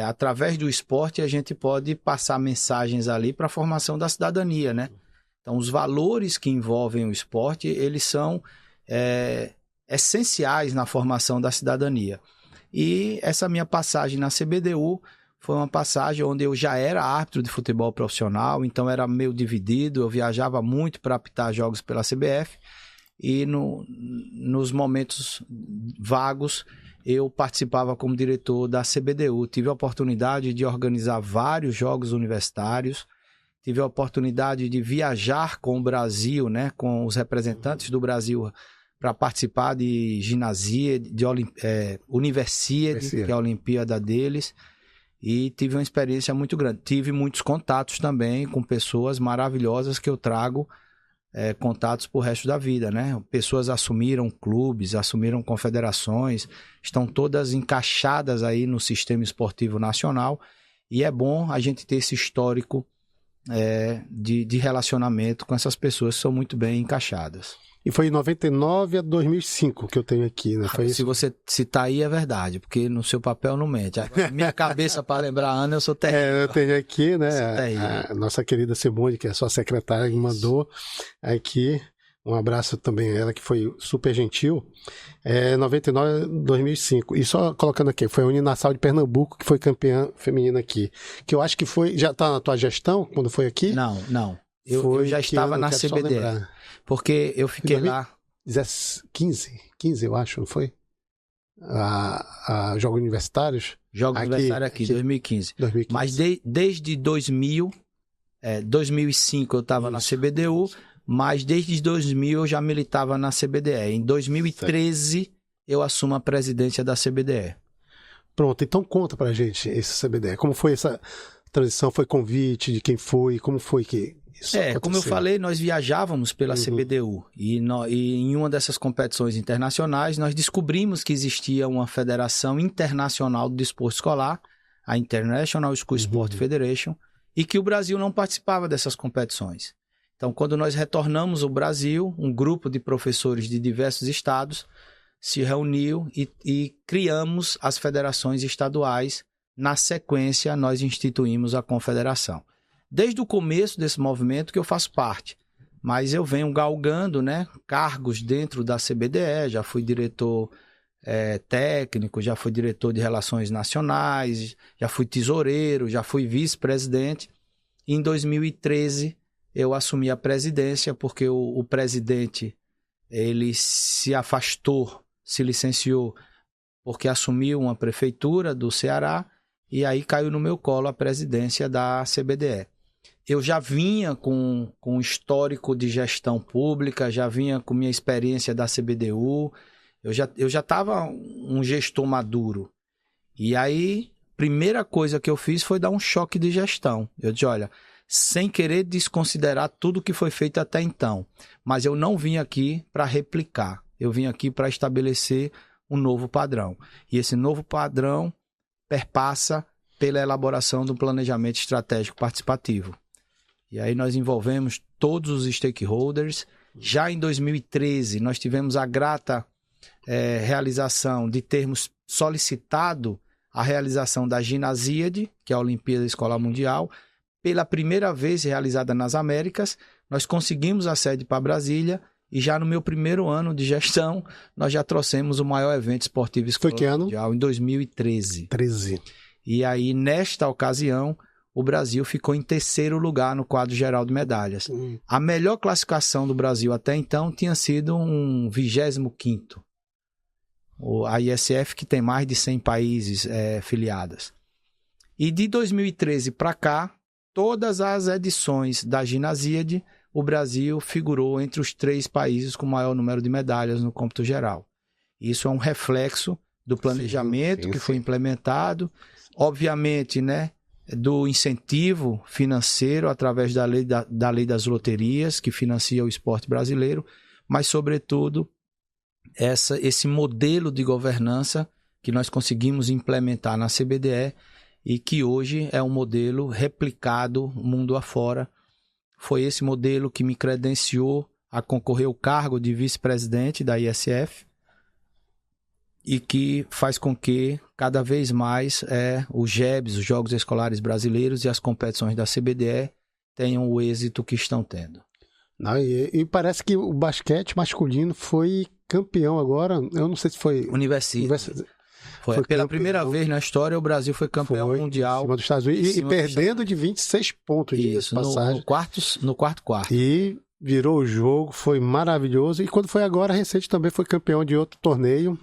através do esporte, a gente pode passar mensagens ali para a formação da cidadania, né? Então, os valores que envolvem o esporte, eles são essenciais na formação da cidadania. E essa minha passagem na CBDU foi uma passagem onde eu já era árbitro de futebol profissional, então era meio dividido, eu viajava muito para apitar jogos pela CBF e nos momentos vagos eu participava como diretor da CBDU. Tive a oportunidade de organizar vários jogos universitários, tive a oportunidade de viajar com o Brasil, né, com os representantes do Brasil para participar de ginásio, de Universiade, que é a Olimpíada deles. E tive uma experiência muito grande. Tive muitos contatos também com pessoas maravilhosas que eu trago contatos pro resto da vida, né? Pessoas assumiram clubes, assumiram confederações, estão todas encaixadas aí no sistema esportivo nacional e é bom a gente ter esse histórico de relacionamento com essas pessoas que são muito bem encaixadas. E foi em 99 a 2005 que eu tenho aqui, né? Foi Se isso? você citar aí é verdade, porque no seu papel não mente. Minha cabeça para lembrar a Ana, eu sou terrível. Eu tenho aqui, né, a nossa querida Simone, que é sua secretária, que mandou aqui. Um abraço também a ela, que foi super gentil. 99 a 2005. E só colocando aqui, foi a Uninassal de Pernambuco que foi campeã feminina aqui. Que eu acho que foi... Já está na tua gestão, quando foi aqui? Não. Eu já estava na CBDE. Porque eu fiquei lá... 15, eu acho, não foi? A Jogos Universitários? Jogos Universitários aqui, 2015. Mas desde 2005 eu estava na CBDU, mas desde 2000 eu já militava na CBDE. Em 2013 eu assumo a presidência da CBDE. Pronto, então conta pra gente esse CBDE. Como foi essa transição? Foi convite de quem foi? Como foi que... Como eu falei, nós viajávamos pela CBDU e em uma dessas competições internacionais nós descobrimos que existia uma federação internacional do desporto escolar, a International School Sport Federation, e que o Brasil não participava dessas competições. Então, quando nós retornamos ao Brasil, um grupo de professores de diversos estados se reuniu e criamos as federações estaduais. Na sequência, nós instituímos a confederação. Desde o começo desse movimento que eu faço parte, mas eu venho galgando, né, cargos dentro da CBDE, já fui diretor técnico, já fui diretor de relações nacionais, já fui tesoureiro, já fui vice-presidente. Em 2013 eu assumi a presidência porque o presidente ele se afastou, se licenciou porque assumiu uma prefeitura do Ceará e aí caiu no meu colo a presidência da CBDE. Eu já vinha com um histórico de gestão pública, já vinha com minha experiência da CBDU, eu já estava um gestor maduro. E aí, primeira coisa que eu fiz foi dar um choque de gestão. Eu disse, olha, sem querer desconsiderar tudo que foi feito até então. Mas eu não vim aqui para replicar, eu vim aqui para estabelecer um novo padrão. E esse novo padrão perpassa pela elaboração do planejamento estratégico participativo. E aí nós envolvemos todos os stakeholders. Já em 2013, nós tivemos a grata realização de termos solicitado a realização da Ginasíade, que é a Olimpíada Escolar Mundial, pela primeira vez realizada nas Américas. Nós conseguimos a sede para Brasília e já no meu primeiro ano de gestão, nós já trouxemos o maior evento esportivo escolar mundial em 2013. E aí, nesta ocasião, o Brasil ficou em terceiro lugar no quadro geral de medalhas. A melhor classificação do Brasil até então tinha sido um 25º. A ISF, que tem mais de 100 países filiadas. E de 2013 para cá, todas as edições da Ginasíade, o Brasil figurou entre os 3 países com maior número de medalhas no cômputo geral. Isso é um reflexo do planejamento que foi implementado, obviamente, né, do incentivo financeiro através da lei das loterias, que financia o esporte brasileiro, mas, sobretudo, esse modelo de governança que nós conseguimos implementar na CBDE e que hoje é um modelo replicado mundo afora. Foi esse modelo que me credenciou a concorrer ao cargo de vice-presidente da ISF e que faz com que cada vez mais os JEBs, os Jogos Escolares Brasileiros e as competições da CBDE tenham o êxito que estão tendo. E parece que o basquete masculino foi campeão agora, eu não sei se foi... Universidade. Foi pela primeira vez na história o Brasil foi campeão mundial. Em cima dos Estados Unidos, e perdendo de 26 pontos de passagem. No quarto. E virou o jogo, foi maravilhoso. E quando foi agora, recente também foi campeão de outro torneio,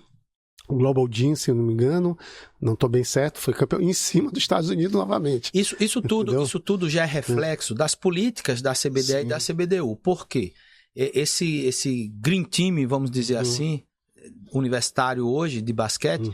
o Global Gym, se eu não me engano, não estou bem certo, foi campeão em cima dos Estados Unidos novamente. Isso tudo já é reflexo das políticas da CBDE e da CBDU. Por quê? Esse Green Team, vamos dizer assim, universitário hoje, de basquete,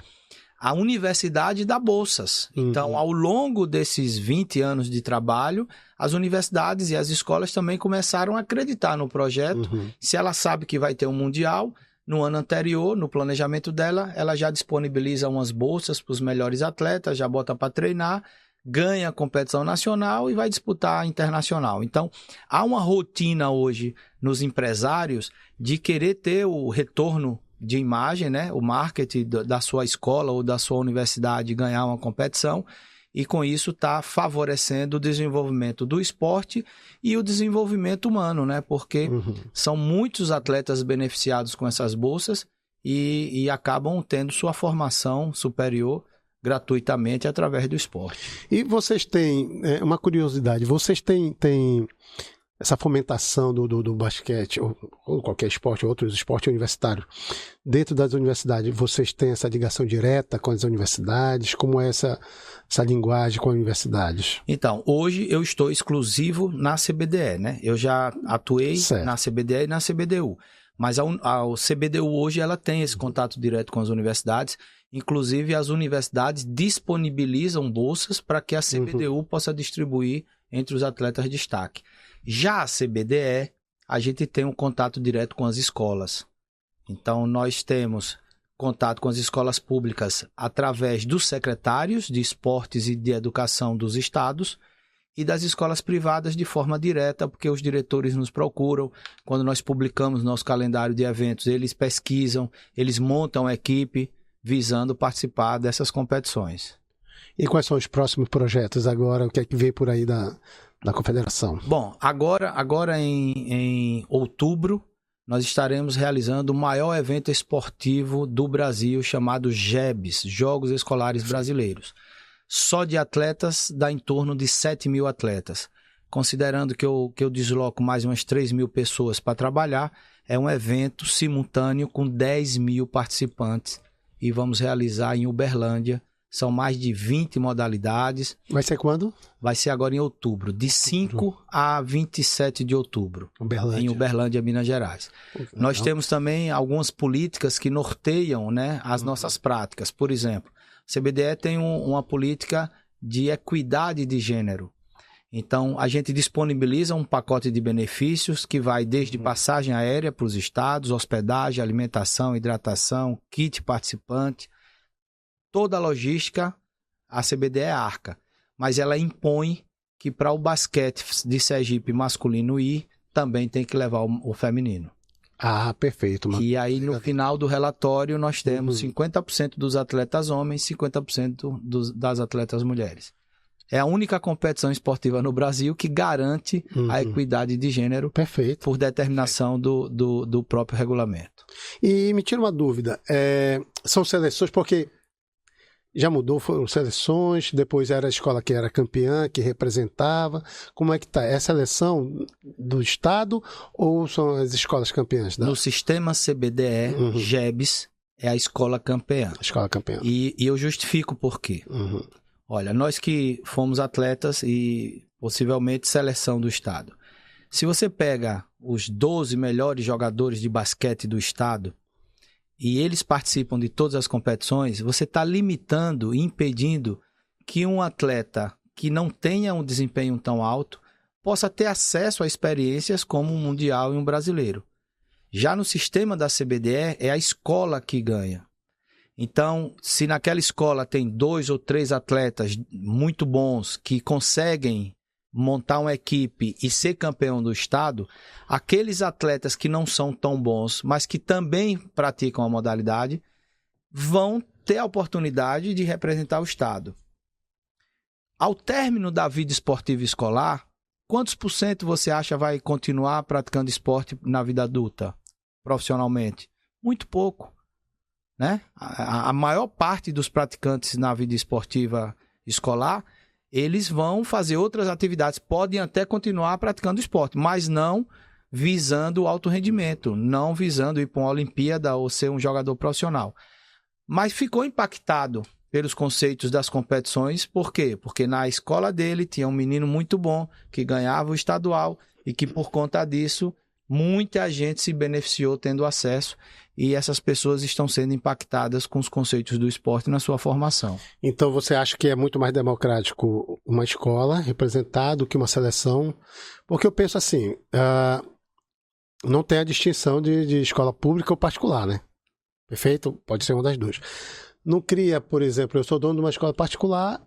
a universidade dá bolsas. Então, ao longo desses 20 anos de trabalho, as universidades e as escolas também começaram a acreditar no projeto. Se ela sabe que vai ter um mundial, no ano anterior, no planejamento dela, ela já disponibiliza umas bolsas para os melhores atletas, já bota para treinar, ganha a competição nacional e vai disputar a internacional. Então, há uma rotina hoje nos empresários de querer ter o retorno de imagem, né? O marketing da sua escola ou da sua universidade ganhar uma competição, e com isso está favorecendo o desenvolvimento do esporte e o desenvolvimento humano, né? Porque são muitos atletas beneficiados com essas bolsas e acabam tendo sua formação superior gratuitamente através do esporte. E vocês têm, uma curiosidade, vocês têm essa fomentação do basquete, ou qualquer esporte, outros esportes universitários, dentro das universidades, vocês têm essa ligação direta com as universidades? Como é essa linguagem com as universidades? Então, hoje eu estou exclusivo na CBDE, né? Eu já atuei na CBDE e na CBDU, mas a CBDU hoje ela tem esse contato direto com as universidades, inclusive as universidades disponibilizam bolsas para que a CBDU possa distribuir entre os atletas de destaque. Já a CBDE, a gente tem um contato direto com as escolas. Então, nós temos contato com as escolas públicas através dos secretários de esportes e de educação dos estados e das escolas privadas de forma direta, porque os diretores nos procuram. Quando nós publicamos nosso calendário de eventos, eles pesquisam, eles montam a equipe visando participar dessas competições. E quais são os próximos projetos agora? O que é que vem por aí da Confederação? Bom, agora em outubro, nós estaremos realizando o maior evento esportivo do Brasil, chamado JEBs, Jogos Escolares Brasileiros. Só de atletas dá em torno de 7 mil atletas. Considerando que eu desloco mais umas 3 mil pessoas para trabalhar, é um evento simultâneo com 10 mil participantes e vamos realizar em Uberlândia. São mais de 20 modalidades. Vai ser quando? Vai ser agora em outubro, de 5 a 27 de outubro, em Uberlândia, Minas Gerais. Nós temos também algumas políticas que norteiam, né, as nossas práticas. Por exemplo, a CBDE tem uma política de equidade de gênero. Então, a gente disponibiliza um pacote de benefícios que vai desde passagem aérea para os estados, hospedagem, alimentação, hidratação, kit participante, toda a logística, a CBDE arca. Mas ela impõe que para o basquete de Sergipe masculino ir, também tem que levar o feminino. Ah, perfeito. Mano. E aí, no final do relatório, nós temos 50% dos atletas homens, 50% das atletas mulheres. É a única competição esportiva no Brasil que garante a equidade de gênero por determinação do próprio regulamento. E me tira uma dúvida, são seleções, porque já mudou, foram seleções, depois era a escola que era campeã, que representava, como é que está? É a seleção do estado ou são as escolas campeãs? No sistema CBDE, GEBS é a escola campeã. A escola campeã. E eu justifico por quê. Olha, nós que fomos atletas e possivelmente seleção do estado. Se você pega os 12 melhores jogadores de basquete do estado e eles participam de todas as competições, você está limitando e impedindo que um atleta que não tenha um desempenho tão alto possa ter acesso a experiências como um mundial e um brasileiro. Já no sistema da CBDE, é a escola que ganha. Então, se naquela escola tem 2 ou 3 atletas muito bons que conseguem montar uma equipe e ser campeão do estado, aqueles atletas que não são tão bons, mas que também praticam a modalidade, vão ter a oportunidade de representar o estado. Ao término da vida esportiva escolar, quantos por cento você acha vai continuar praticando esporte na vida adulta, profissionalmente? Muito pouco. Né? A maior parte dos praticantes na vida esportiva escolar, eles vão fazer outras atividades, podem até continuar praticando esporte, mas não visando o alto rendimento, não visando ir para uma Olimpíada ou ser um jogador profissional. Mas ficou impactado pelos conceitos das competições, por quê? Porque na escola dele tinha um menino muito bom que ganhava o estadual e que por conta disso muita gente se beneficiou tendo acesso e essas pessoas estão sendo impactadas com os conceitos do esporte na sua formação. Então você acha que é muito mais democrático uma escola representar do que uma seleção? Porque eu penso assim, não tem a distinção de escola pública ou particular, né? Perfeito? Pode ser uma das duas. Não cria, por exemplo, eu sou dono de uma escola particular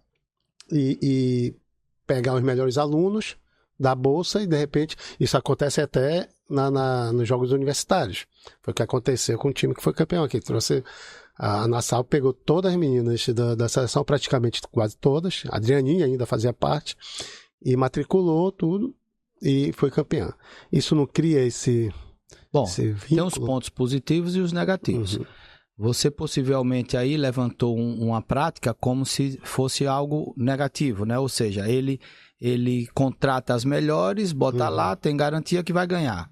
e pegar os melhores alunos da bolsa e de repente isso acontece até nos jogos universitários. Foi o que aconteceu com o time que foi campeão aqui. Trouxe a Nassau, pegou todas as meninas da seleção, praticamente quase todas, a Adrianinha ainda fazia parte, e matriculou tudo e foi campeã. Isso não cria esse vínculo? Tem os pontos positivos e os negativos. Você possivelmente aí levantou uma prática como se fosse algo negativo, né? Ou seja, ele contrata as melhores, bota lá, tem garantia que vai ganhar.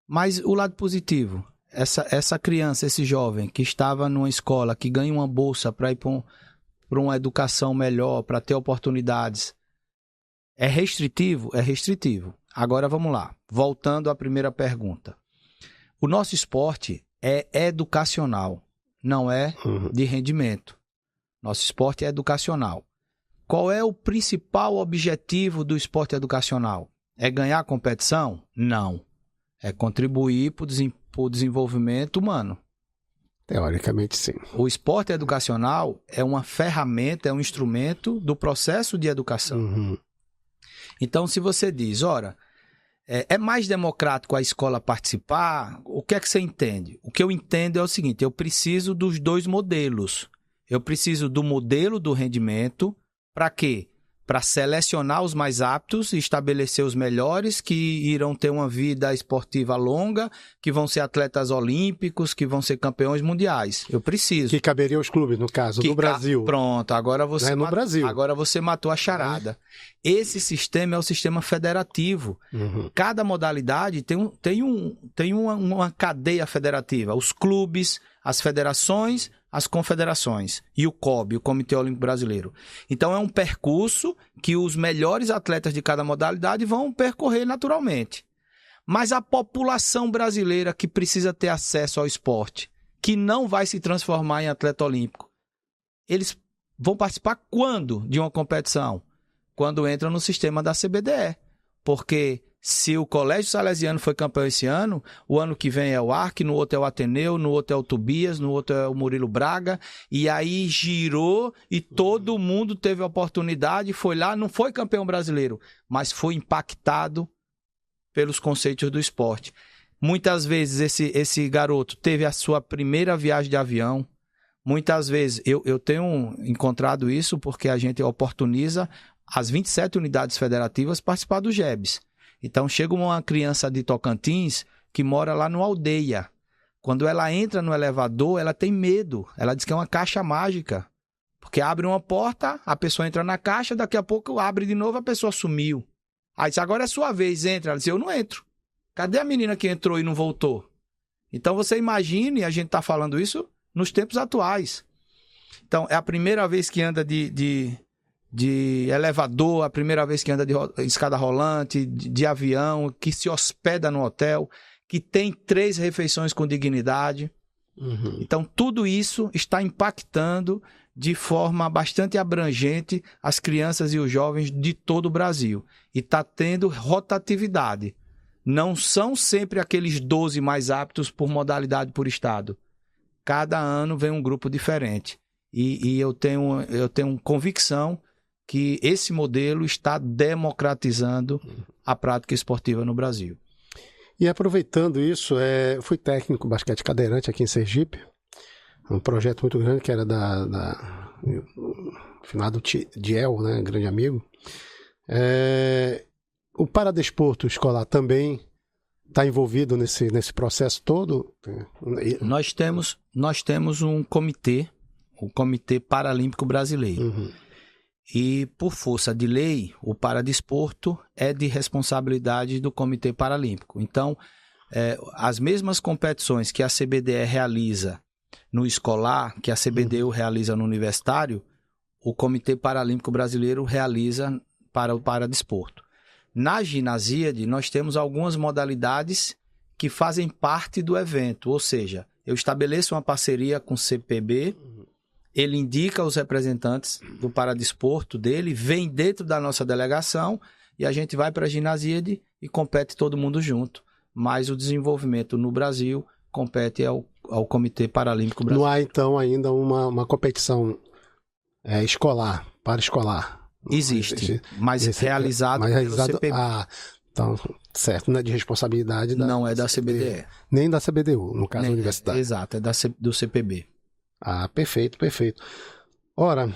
Mas o lado positivo, essa criança, esse jovem que estava numa escola, que ganha uma bolsa para ir para uma educação melhor, para ter oportunidades, é restritivo? É restritivo. Agora vamos lá, voltando à primeira pergunta. O nosso esporte é educacional, não é de rendimento. Nosso esporte é educacional. Qual é o principal objetivo do esporte educacional? É ganhar a competição? Não. É contribuir para o desenvolvimento humano. Teoricamente, sim. O esporte educacional é uma ferramenta, é um instrumento do processo de educação. Então, se você diz, ora, é mais democrático a escola participar, o que é que você entende? O que eu entendo é o seguinte, eu preciso dos dois modelos. Eu preciso do modelo do rendimento. Para quê? Para selecionar os mais aptos e estabelecer os melhores que irão ter uma vida esportiva longa, que vão ser atletas olímpicos, que vão ser campeões mundiais. Eu preciso. Que caberia aos clubes, no caso, no Brasil. Pronto, agora você, no Brasil. Agora você matou a charada. Esse sistema é o sistema federativo. Cada modalidade tem uma cadeia federativa. Os clubes, as federações, as confederações e o COB, o Comitê Olímpico Brasileiro. Então é um percurso que os melhores atletas de cada modalidade vão percorrer naturalmente. Mas a população brasileira que precisa ter acesso ao esporte, que não vai se transformar em atleta olímpico, eles vão participar quando de uma competição? quando entram no sistema da CBDE. Porque se o Colégio Salesiano foi campeão esse ano, o ano que vem é o Arque, no outro é o Ateneu, no outro é o Tobias, no outro é o Murilo Braga, e aí girou e todo mundo teve a oportunidade, foi lá, não foi campeão brasileiro, mas foi impactado pelos conceitos do esporte. Muitas vezes esse garoto teve a sua primeira viagem de avião, muitas vezes eu tenho encontrado isso porque a gente oportuniza as 27 unidades federativas participar do GEBS. Então, chega uma criança de Tocantins que mora lá no Aldeia. Quando ela entra no elevador, ela tem medo. Ela diz que é uma caixa mágica. Porque abre uma porta, a pessoa entra na caixa, daqui a pouco abre de novo, a pessoa sumiu. Aí diz, agora é sua vez, entra. Ela diz, eu não entro. Cadê a menina que entrou e não voltou? Então, você imagine, a gente está falando isso nos tempos atuais. Então, é a primeira vez que anda de elevador, a primeira vez que anda de escada rolante, de avião, que se hospeda no hotel, que tem 3 refeições com dignidade. Uhum. Então, tudo isso está impactando de forma bastante abrangente as crianças e os jovens de todo o Brasil. E está tendo rotatividade. Não são sempre aqueles 12 mais aptos por modalidade por estado. Cada ano vem um grupo diferente. E eu tenho convicção que esse modelo está democratizando a prática esportiva no Brasil. E aproveitando isso, eu fui técnico basquete cadeirante aqui em Sergipe, um projeto muito grande que era da finado Diel, né, grande amigo. O paradesporto escolar também está envolvido nesse processo todo? Nós temos um comitê, o Comitê Paralímpico Brasileiro. Uhum. E, por força de lei, o paradesporto é de responsabilidade do Comitê Paralímpico. Então, as mesmas competições que a CBDE realiza no escolar, que a CBDU realiza no universitário, o Comitê Paralímpico Brasileiro realiza para o paradesporto. Na Ginasíade, nós temos algumas modalidades que fazem parte do evento, ou seja, eu estabeleço uma parceria com o CPB, ele indica os representantes do paradesporto dele, vem dentro da nossa delegação e a gente vai para a Ginasíade e compete todo mundo junto. Mas o desenvolvimento no Brasil compete ao Comitê Paralímpico Brasileiro. Não há, então, ainda uma competição escolar, paraescolar? Existe, mas realizado pelo CPB. Então, certo, não é de responsabilidade da... Não é da CBDE. Nem da CBDU, no caso da universidade. Exato, é do CPB. Ah, perfeito, perfeito. Ora,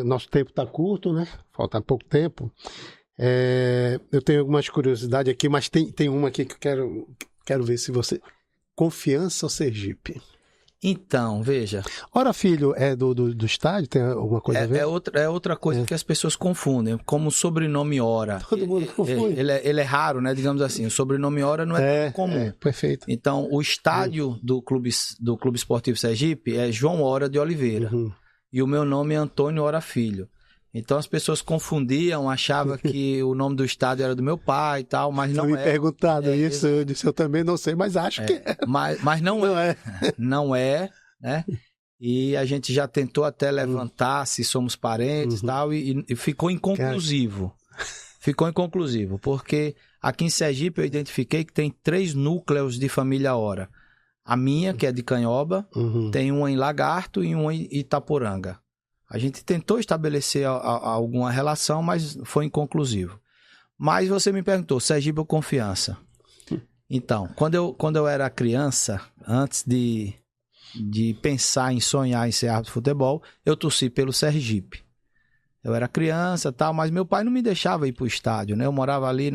nosso tempo está curto, né? Falta pouco tempo. Eu tenho algumas curiosidades aqui, mas tem uma aqui que eu quero ver se você... Confiança ou Sergipe? Então, veja... Ora, filho, é do estádio? Tem alguma coisa a ver? É outra coisa que as pessoas confundem, como o sobrenome Ora. Todo mundo confunde. Ele é raro, né? Digamos assim, o sobrenome Ora não é tão comum. Perfeito. Então, o estádio do Clube Esportivo Sergipe é João Ora de Oliveira. Uhum. E o meu nome é Antônio Ora Filho. Então, as pessoas confundiam, achavam que o nome do estádio era do meu pai e tal, mas não é. Me perguntado isso, eu disse, eu também não sei, mas acho que é. Mas não é. Não é, né? E a gente já tentou até levantar se somos parentes e tal, e ficou inconclusivo. Ficou inconclusivo, porque aqui em Sergipe eu identifiquei que tem 3 núcleos de família Ora. A minha, que é de Canhoba, tem uma em Lagarto e uma em Itaporanga. A gente tentou estabelecer alguma relação, mas foi inconclusivo. Mas você me perguntou, Sergipe ou Confiança? Então, quando eu era criança, antes de pensar em sonhar em ser árbitro de futebol, eu torci pelo Sergipe. Eu era criança e tal, mas meu pai não me deixava ir para o estádio, né? Eu morava ali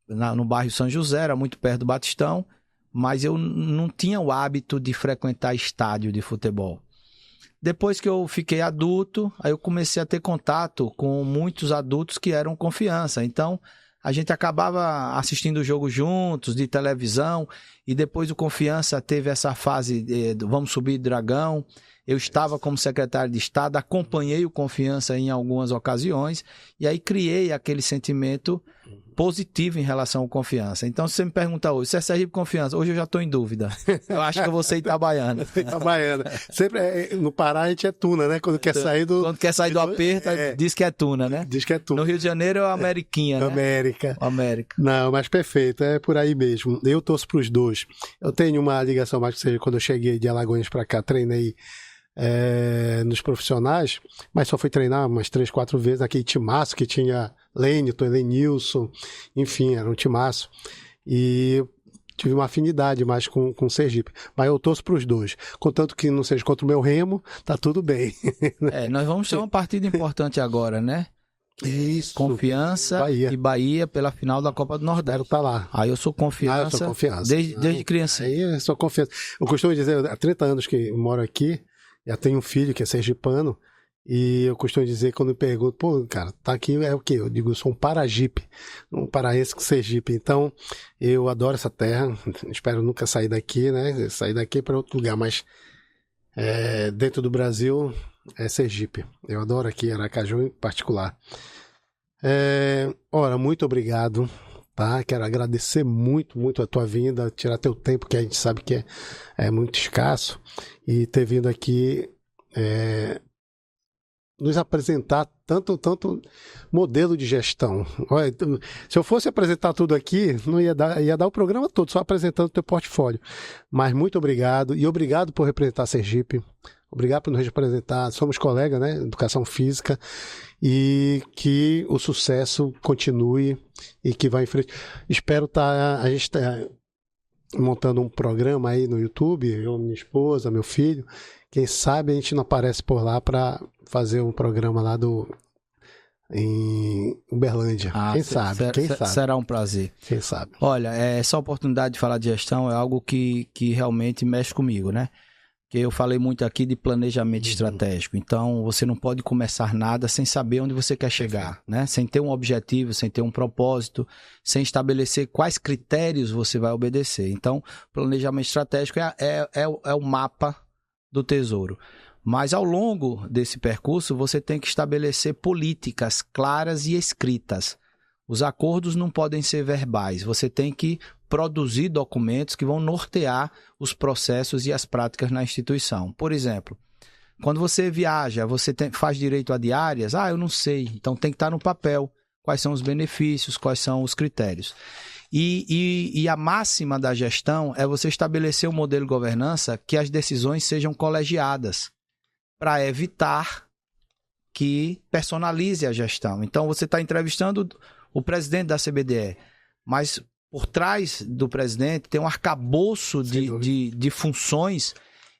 no bairro São José, era muito perto do Batistão, mas eu não tinha o hábito de frequentar estádio de futebol. Depois que eu fiquei adulto, aí eu comecei a ter contato com muitos adultos que eram Confiança. Então, a gente acabava assistindo o jogo juntos, de televisão, e depois o Confiança teve essa fase do Vamos Subir Dragão. Eu estava como secretário de Estado, acompanhei o Confiança em algumas ocasiões, e aí criei aquele sentimento positivo em relação ao Confiança. Então, se você me perguntar hoje, se é Sergipe Confiança, hoje eu já estou em dúvida. Eu acho que eu vou ser Itabaiana. Itabaiana. Sempre no Pará a gente é Tuna, né? Quando quer sair do aperto, diz que é Tuna, né? Diz que é Tuna. No Rio de Janeiro é o Ameriquinha, né? América. Não, mas perfeito, é por aí mesmo. Eu torço para os dois. Eu tenho uma ligação mais que seja quando eu cheguei de Alagoas para cá, treinei nos profissionais, mas só fui treinar umas 3, 4 vezes naquele timaço que tinha Lênito, Elenilson, enfim, era um timaço. E tive uma afinidade mais com o Sergipe. Mas eu torço para os dois. Contanto que não seja contra o meu Remo, tá tudo bem. Nós vamos ter uma partida importante agora, né? Isso. Confiança Bahia. E Bahia pela final da Copa do Nordeste. Quero estar lá. Aí eu sou Confiança. Eu sou Confiança. Desde criança. Aí eu sou Confiança. Eu costumo dizer, há 30 anos que eu moro aqui, já tenho um filho que é sergipano, e eu costumo dizer, quando me perguntam, pô, cara, tá aqui, é o quê? Eu digo, eu sou um paragipe, um paraense com Sergipe. Então, eu adoro essa terra, espero nunca sair daqui, né? Sair daqui para outro lugar, mas dentro do Brasil é Sergipe. Eu adoro aqui, Aracaju em particular. Ora, muito obrigado, tá? Quero agradecer muito, muito a tua vinda, tirar teu tempo, que a gente sabe que é muito escasso, e ter vindo aqui nos apresentar tanto modelo de gestão. Olha, se eu fosse apresentar tudo aqui, não ia dar o programa todo, só apresentando o teu portfólio. Mas muito obrigado, e obrigado por representar Sergipe, obrigado por nos representar, somos colegas, né, Educação Física, e que o sucesso continue e que vá em frente. Espero a gente tá montando um programa aí no YouTube, eu, minha esposa, meu filho, quem sabe a gente não aparece por lá para fazer um programa lá em Uberlândia. Quem sabe? Será um prazer. Quem sabe? Olha, essa oportunidade de falar de gestão é algo que realmente mexe comigo, né? Porque eu falei muito aqui de planejamento estratégico. Então, você não pode começar nada sem saber onde você quer chegar, né? Sem ter um objetivo, sem ter um propósito, sem estabelecer quais critérios você vai obedecer. Então, planejamento estratégico é o mapa do tesouro. Mas ao longo desse percurso, você tem que estabelecer políticas claras e escritas. Os acordos não podem ser verbais. Você tem que produzir documentos que vão nortear os processos e as práticas na instituição. Por exemplo, quando você viaja, você faz direito a diárias? Eu não sei. Então tem que estar no papel. Quais são os benefícios, quais são os critérios. E a máxima da gestão é você estabelecer um modelo de governança que as decisões sejam colegiadas, para evitar que personalize a gestão. Então, você está entrevistando o presidente da CBDE, mas por trás do presidente tem um arcabouço de funções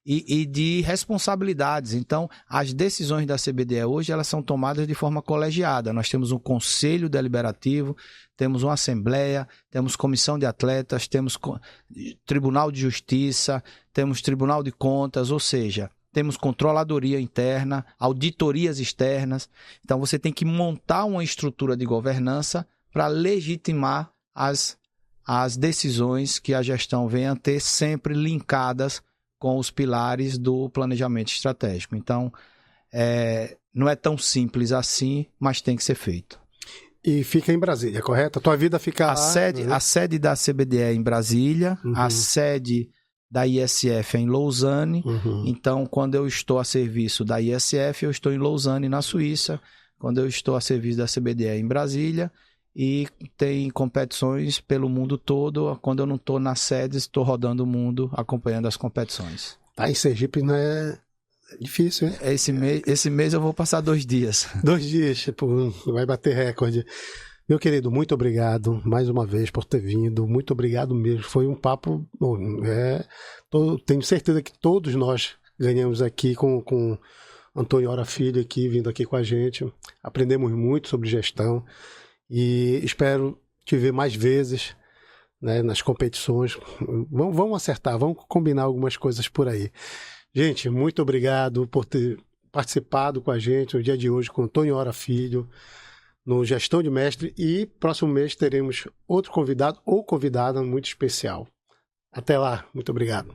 e de responsabilidades. Então, as decisões da CBDE hoje, elas são tomadas de forma colegiada. Nós temos um conselho deliberativo, temos uma assembleia, temos comissão de atletas, temos tribunal de justiça, temos tribunal de contas, ou seja, temos controladoria interna, auditorias externas. Então, você tem que montar uma estrutura de governança para legitimar as decisões que a gestão venha a ter, sempre linkadas com os pilares do planejamento estratégico. Então, não é tão simples assim, mas tem que ser feito. E fica em Brasília, correto? A tua vida fica a sede da CBDE é em Brasília, a sede da ISF é em Lausanne. Então, quando eu estou a serviço da ISF, eu estou em Lausanne, na Suíça. Quando eu estou a serviço da CBDE é em Brasília. E tem competições pelo mundo todo. Quando eu não estou na sede, estou rodando o mundo acompanhando as competições. Tá, em Sergipe não é difícil, hein? Esse mês eu vou passar 2 dias. 2 dias, tipo, vai bater recorde. Meu querido, muito obrigado mais uma vez por ter vindo. Muito obrigado mesmo. Foi um papo. Bom, tenho certeza que todos nós ganhamos aqui com Antônio Ora Filho aqui, vindo aqui com a gente. Aprendemos muito sobre gestão e espero te ver mais vezes, né, nas competições. Vamos acertar, vamos combinar algumas coisas por aí. Gente, muito obrigado por ter participado com a gente no dia de hoje com Antônio Ora Filho, no Gestão de Mestre, e próximo mês teremos outro convidado ou convidada muito especial. Até lá, muito obrigado.